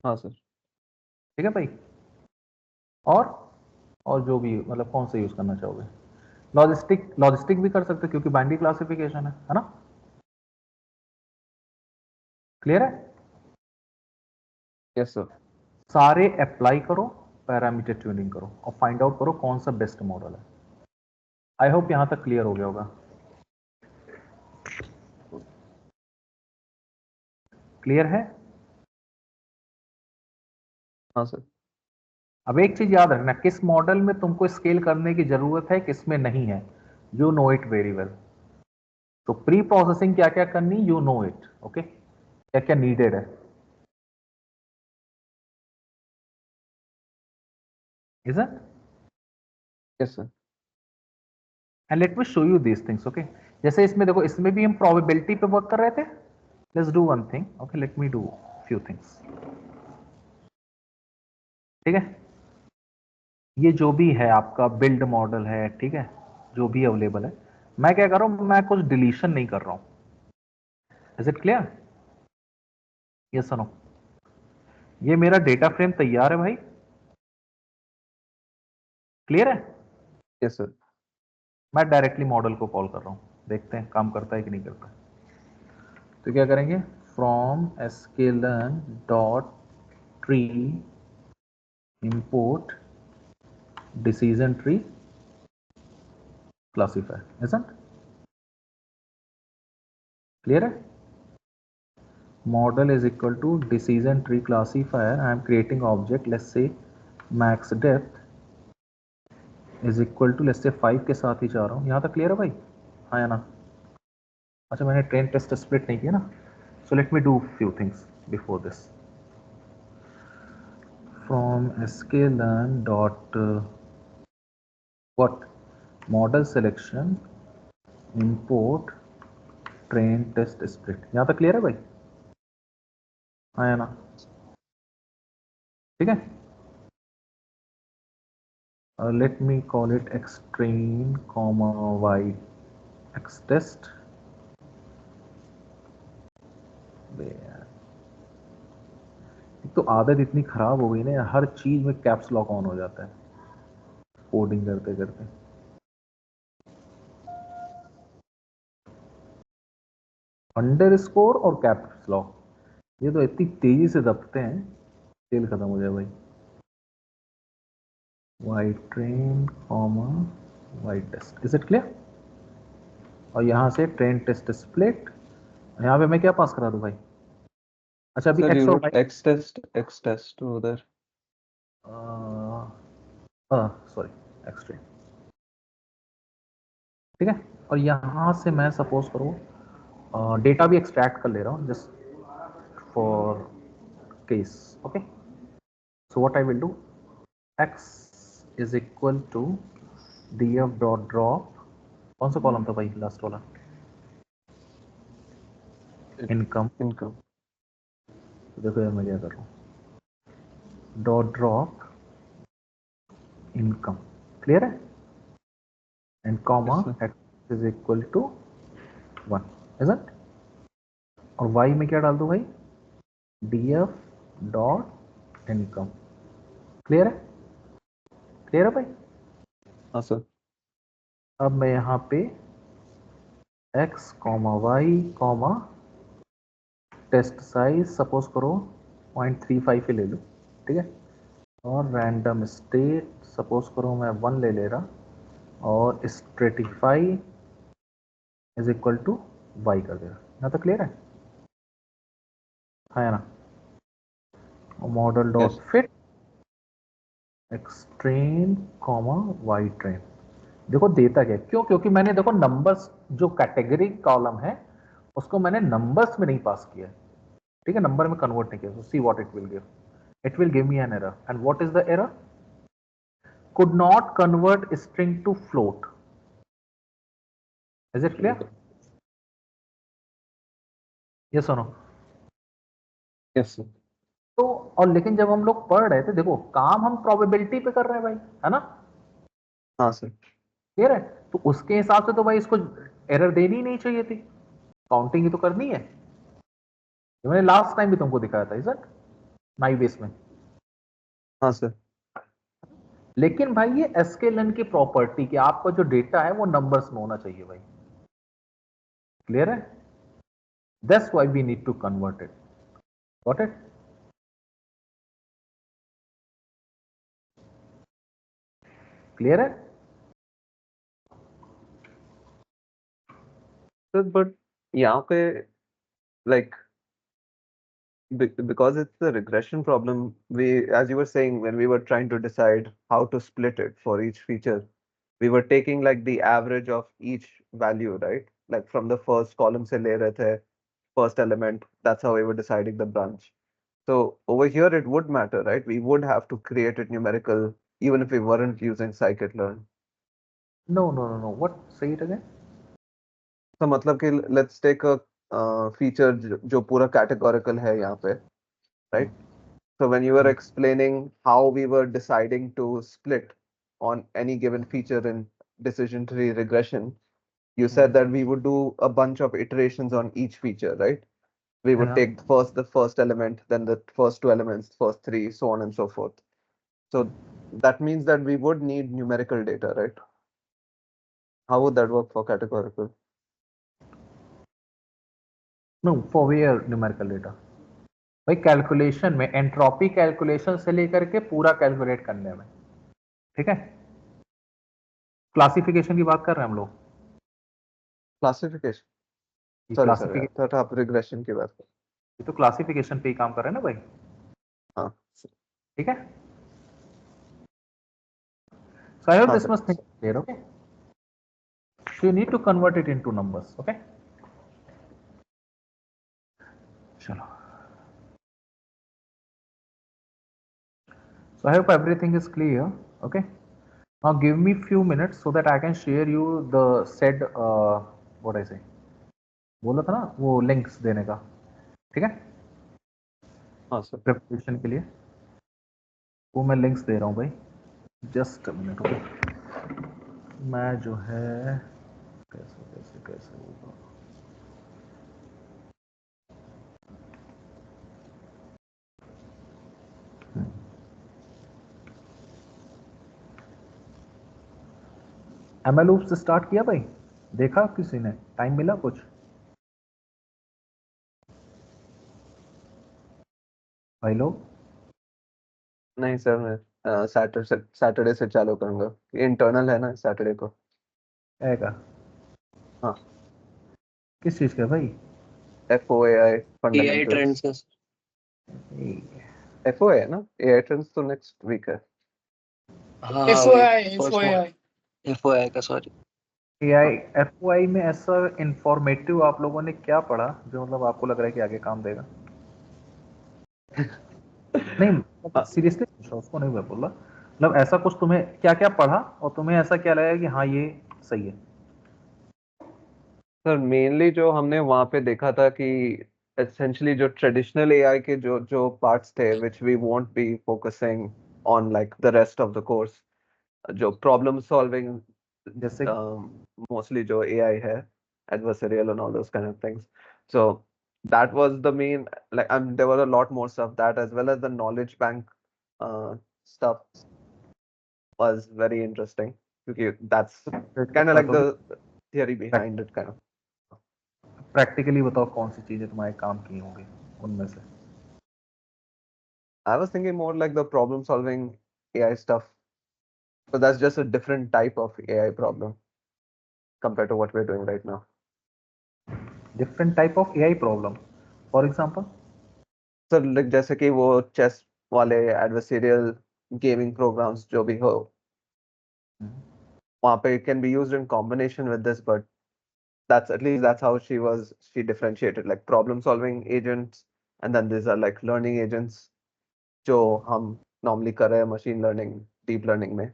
हाँ सर। ठीक है भाई? और जो भी मतलब कौन सा यूज करना चाहोगे? लॉजिस्टिक भी कर सकते हो क्योंकि बाइनरी क्लासिफिकेशन है ना? क्लियर है? Yes sir. सारे अप्लाई करो, पैरामीटर ट्यूनिंग करो और फाइंड आउट करो कौन सा बेस्ट मॉडल है। आई होप यहां तक क्लियर हो गया होगा। क्लियर है? हाँ सर। अब एक चीज याद रखना, किस मॉडल में तुमको स्केल करने की जरूरत है, किस में नहीं है, you know it very well. तो प्री प्रोसेसिंग क्या क्या करनी, यू नो इट, ओके? क्या क्या नीडेड है, is it? Yes sir. And let me show you these things, okay? जैसे इसमें देखो, इसमें भी हम प्रोबेबिलिटी पे वर्क कर रहे थे। Let's do one thing, okay? Let me do few things, ठीक है? ये जो भी है आपका बिल्ड मॉडल है, ठीक है, जो भी अवेलेबल है, मैं क्या कर रहा हूं, मैं कुछ डिलीशन नहीं कर रहा हूं। Is it clear? ये सुनो, ये मेरा डेटा फ्रेम तैयार है भाई। क्लियर है? Yes sir. मैं डायरेक्टली मॉडल को कॉल कर रहा हूं, देखते हैं काम करता है कि नहीं करता। तो क्या करेंगे, from sklearn dot tree import decision tree classifier, isn't? Clear है? Model is equal to decision tree classifier, I am creating object, let's say max depth is equal to, let's say 5 के साथ ही जा रहा हूँ। यहाँ तक क्लियर है भाई? हाँ या ना? अच्छा मैंने ट्रेन टेस्ट स्प्लिट नहीं किया ना, so let me do few things before this. From sklearn dot what model selection import train test split। यहाँ तक क्लियर है भाई? हाँ या ना? ठीक है, let me call it x train comma y x test। तो आदत इतनी खराब हो गई ना, हर चीज में कैप्स लॉक ऑन हो जाता है कोडिंग करते करते। अंडरस्कोर और कैप्स लॉक, ये तो इतनी तेजी से दबते हैं, तेल खत्म हो जाए भाई। Y train comma Y test, is it clear? और यहाँ से ट्रेन टेस्ट स्प्लिट, यहाँ पे मैं क्या पास करा दूं भाई? अच्छा अभी Sir, एक्स you और wrote Y, x test over there. Sorry X train, ठीक है। और यहाँ से मैं सपोज करूँ डेटा भी एक्सट्रैक्ट कर ले रहा हूँ just for case, okay. So what I will do, x is equal to df dot drop, कौन सा कॉलम था भाई लास्ट वाला? इनकम। Income. देखो यार मैं क्या कर रहा हूँ, डॉट ड्रॉप इनकम, क्लियर है? And comma Yes, sir. x is equal to 1, is it? और y में क्या डाल दूं भाई, df डॉट इनकम। क्लियर है? क्लियर है भाई? हाँ sir. अब मैं यहाँ पे x comma Y comma test size suppose करो 0.35 ही ले लो, ठीक है। और रैंडम स्टेट सपोज करो मैं 1 ले रहा, और stratify is equal to Y कर देगा। यहाँ तक क्लियर है? हाँ या ना? Model dot Yes. Fit X train comma Y train, देखो देता क्या, क्यों? क्योंकि मैंने देखो नंबर्स, जो कैटेगरी कॉलम है उसको मैंने नंबर्स में नहीं पास किया, ठीक है, नंबर में कन्वर्ट नहीं किया। See what it will give, it will give me an error, and what is the error? could not convert string to float। is it clear? yes or no? Yes, sir. तो और लेकिन जब हम लोग पढ़ रहे थे, देखो काम हम प्रोबेबिलिटी पे कर रहे हैं भाई, है ना? हाँ sir. क्लियर है? तो उसके हिसाब से तो भाई इसको एरर देनी ही नहीं चाहिए थी, काउंटिंग ही तो करनी है। ये मैंने लास्ट टाइम भी तुमको दिखाया था, इज इट? नाई बेस में। हाँ sir. लेकिन भाई ये sklearn की प्रॉपर्टी कि आपका जो डेटा है वो नंबर्स में होना चाहिए भाई। क्लियर है? That's why we need to convert इट। Got it? क्लियर है? Sir, but यहाँ पे like because it's a regression problem, we, as you were saying, when we were trying to decide how to split it for each feature, we were taking like the average of each value, right? Like from the first column से ले रहे थे, first element, that's how we were deciding the branch. So over here it would matter, right? We would have to create it numerical even if we weren't using scikit-learn. No no no no, what, say it again। तो मतलब कि let's take a feature जो पूरा categorical है यहाँ पे, right? So when you were explaining how we were deciding to split on any given feature in decision tree regression, you said that we would do a bunch of iterations on each feature, right? We would हाँ, take first the first element, then the first two elements, first three, so on and so forth. So that means that we would need numerical data, right? How would that work for categorical? No for where numerical data भाई, calculation में entropy calculation से लेकर के पूरा calculate करने में, ठीक है। क्लासिफिकेशन की बात कर रहे हैं हम लोग। Classification. ये सॉरी क्लासिफिकेशन, सर, आप रिग्रेशन की बात कर। ये तो क्लासिफिकेशन पे ही काम कर रहे हैं ना भाई, हाँ ठीक है। So I hope हाँ this much thing is clear, okay? So you need to convert it into numbers, okay? चलो, so I hope everything is clear, okay? Now give me few minutes so that I can share you the said what I say, बोला था ना वो links देने का, ठीक है, हाँ सर। प्रिपरेशन के लिए वो मैं लिंक्स दे रहा हूँ भाई, जस्ट मिनट, ओके। मैं जो है कैसे कैसे कैसे होगा, एमएल लूप से स्टार्ट किया भाई, देखा किसी ने, टाइम मिला कुछ भाई लोग? नहीं सर, मैं सैटरडे से चालू करूंगा, इंटरनल है ना सैटरडे को। आएगा हाँ, किस चीज का भाई? FOAI AI fundamentals. ट्रेंड्स का FOA है ना, AI ट्रेंड्स तो नेक्स्ट वीक है। हाँ हाँ FOI वही फर्स्ट FOI FOI का सॉरी। एआई एफओआई में ऐसा इंफॉर्मेटिव आप लोगों ने क्या पढ़ा जो मतलब आपको लग रहा है कि आगे काम देगा? नहीं सीरियसली पूछ रहा हूँ, उसको नहीं मैं बोल रहा, मतलब ऐसा कुछ तुम्हें क्या क्या पढ़ा और तुम्हें ऐसा क्या लगा कि हाँ ये सही है? सर मेनली जो हमने वहाँ पे देखा था कि एसेंशियली जो ट्रेडिशनल AI के जो जो पार्ट्स थे which we won't be focusing on like the rest of the course, जो प्रॉब्लम सॉल्विंग जैसे mostly जो AI है, adversarial and all those kind of things. So that was the main, like there were a lot more stuff that, as well as the knowledge bank stuff was very interesting because that's kind of like the theory behind it kind of. Practically बताओ कौन सी चीजें तुम्हारे काम की होंगी उनमें से? I was thinking more like the problem solving AI stuff. So that's just a different type of AI problem compared to what we're doing right now. Different type of AI problem, for example? Sir like जैसे कि वो chess वाले adversarial gaming programmes जो भी हो, वहाँ पे can be used in combination with this, but that's at least that's how she differentiated like problem solving agents, and then these are like learning agents जो हम normally कर रहे हैं machine learning, deep learning में.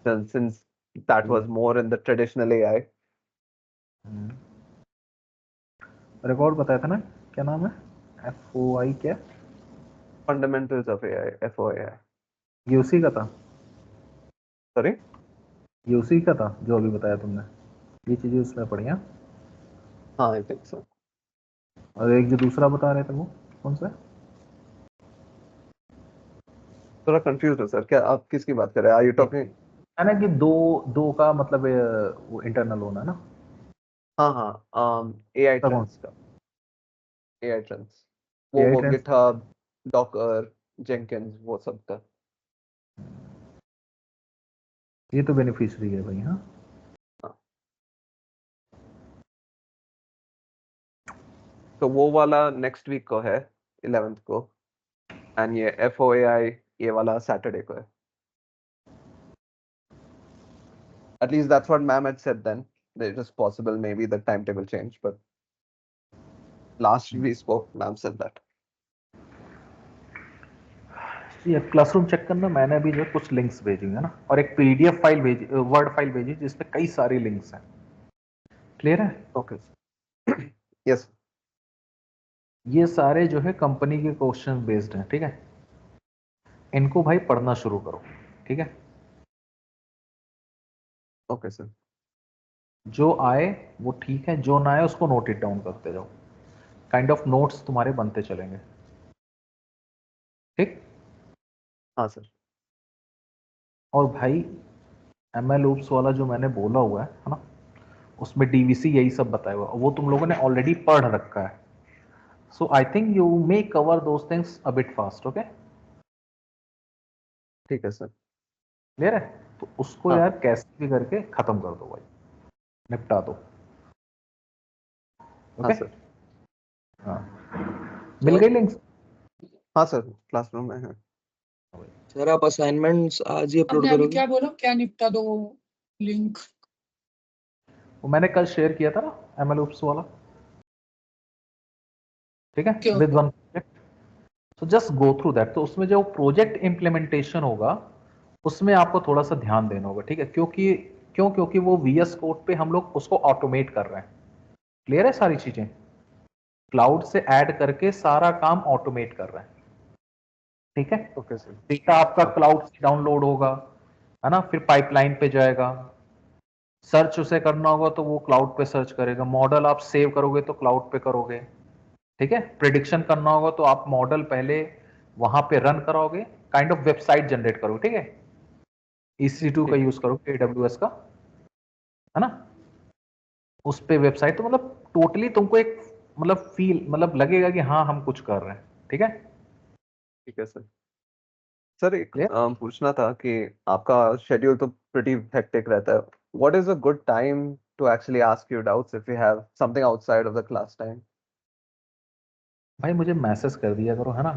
Since that was more in the traditional AI. Record बताया था ना, क्या नाम है? एफओआई क्या? Fundamentals of AI, FOAI. ये उसी का था, Sorry? ये उसी का था जो अभी बताया तुमने, ये चीजें उसमें पढ़ी हैं? हाँ I think so. और एक जो दूसरा बता रहे थे वो कौन सा है? थोड़ा कंफ्यूज हो सर, क्या आप किसकी बात कर रहे हैं? Are you talking? है ना कि दो दो का मतलब वो इंटरनल होना है ना? हाँ हाँ, AI कौन trends का, AI trends वो एआई वो ट्रेंड्स? GitHub, Docker, Jenkins वो सब का. ये तो बेनिफिशियरी है भाई। हाँ, तो वो वाला नेक्स्ट वीक को है 11th को, एंड ये FOAI ये वाला सैटरडे को है. At least that's what ma'am had said then. It is possible maybe the timetable changed, but last we spoke, ma'am said that. ये क्लासरूम चेक करना, मैंने अभी जो कुछ लिंक्स भेजी है ना, और एक पीडीएफ फाइल भेजी, वर्ड फाइल भेजी जिसमें कई सारे लिंक्स हैं। क्लियर है? Okay. Yes. ये सारे जो है कंपनी के क्वेश्चन बेस्ड हैं, ठीक है? इनको भाई पढ़ना शुरू करो, ठीक है? Okay, sir. जो आए वो ठीक है, जो ना आए उसको नोट इट डाउन करते जाओ, काइंड ऑफ नोट्स तुम्हारे बनते चलेंगे, ठीक? हाँ सर. और भाई एमएल ओप्स वाला जो मैंने बोला हुआ है ना, उसमें डीवीसी यही सब बताया हुआ है, वो तुम लोगों ने ऑलरेडी पढ़ रखा है। So I think you may cover those things a bit fast, okay? ठीक है सर. क्लियर है? तो उसको हाँ. यार कैसे भी करके खत्म कर दो भाई, निपटा दो। हाँ ओके सर। हाँ मिल गई लिंक्स हाँ सर, क्लासरूम में है। सर आप असाइनमेंट्स आज ही अपलोड आपने अभी करोगे? क्या बोला, क्या निपटा दो लिंक? वो मैंने कल शेयर किया था ना एमएल ओप्स वाला, ठीक है, क्यों? With one project. So just go through that. तो उसमें जो प्रोजेक्ट इंप्लीमेंटेशन होगा उसमें आपको थोड़ा सा ध्यान देना होगा, ठीक है, क्योंकि वो वीएस कोड पे हम लोग उसको ऑटोमेट कर रहे हैं। क्लियर है सारी चीजें? क्लाउड से ऐड करके सारा काम ऑटोमेट कर रहे हैं, ठीक है। Okay sir. डेटा आपका क्लाउड से डाउनलोड होगा, है ना, फिर पाइपलाइन पे जाएगा, सर्च उसे करना होगा तो वो क्लाउड पे सर्च करेगा, मॉडल आप सेव करोगे तो क्लाउड पे करोगे, ठीक है। प्रिडिक्शन करना होगा तो आप मॉडल पहले वहां पे रन कराओगे, काइंड ऑफ वेबसाइट जनरेट करोगे, ठीक है, EC2 का यूज करोगे, AWS का, है ना, उस पे वेबसाइट। तो मतलब टोटली तुमको एक मतलब फील मतलब लगेगा कि हाँ हम कुछ कर रहे हैं, ठीक है। ठीक है सर। सर एक Clear? पूछना था कि आपका शेड्यूल तो प्रीटी हेक्टिक रहता है। What is a good time to actually ask you doubts if you have something outside of the class time? भाई मुझे मैसेज कर दिया करो, है ना।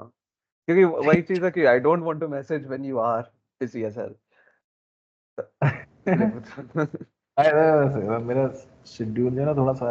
क्योंकि वही चीज है कि I don't want to message when you are busy as hell. मेरा शेड्यूल जो है ना थोड़ा सा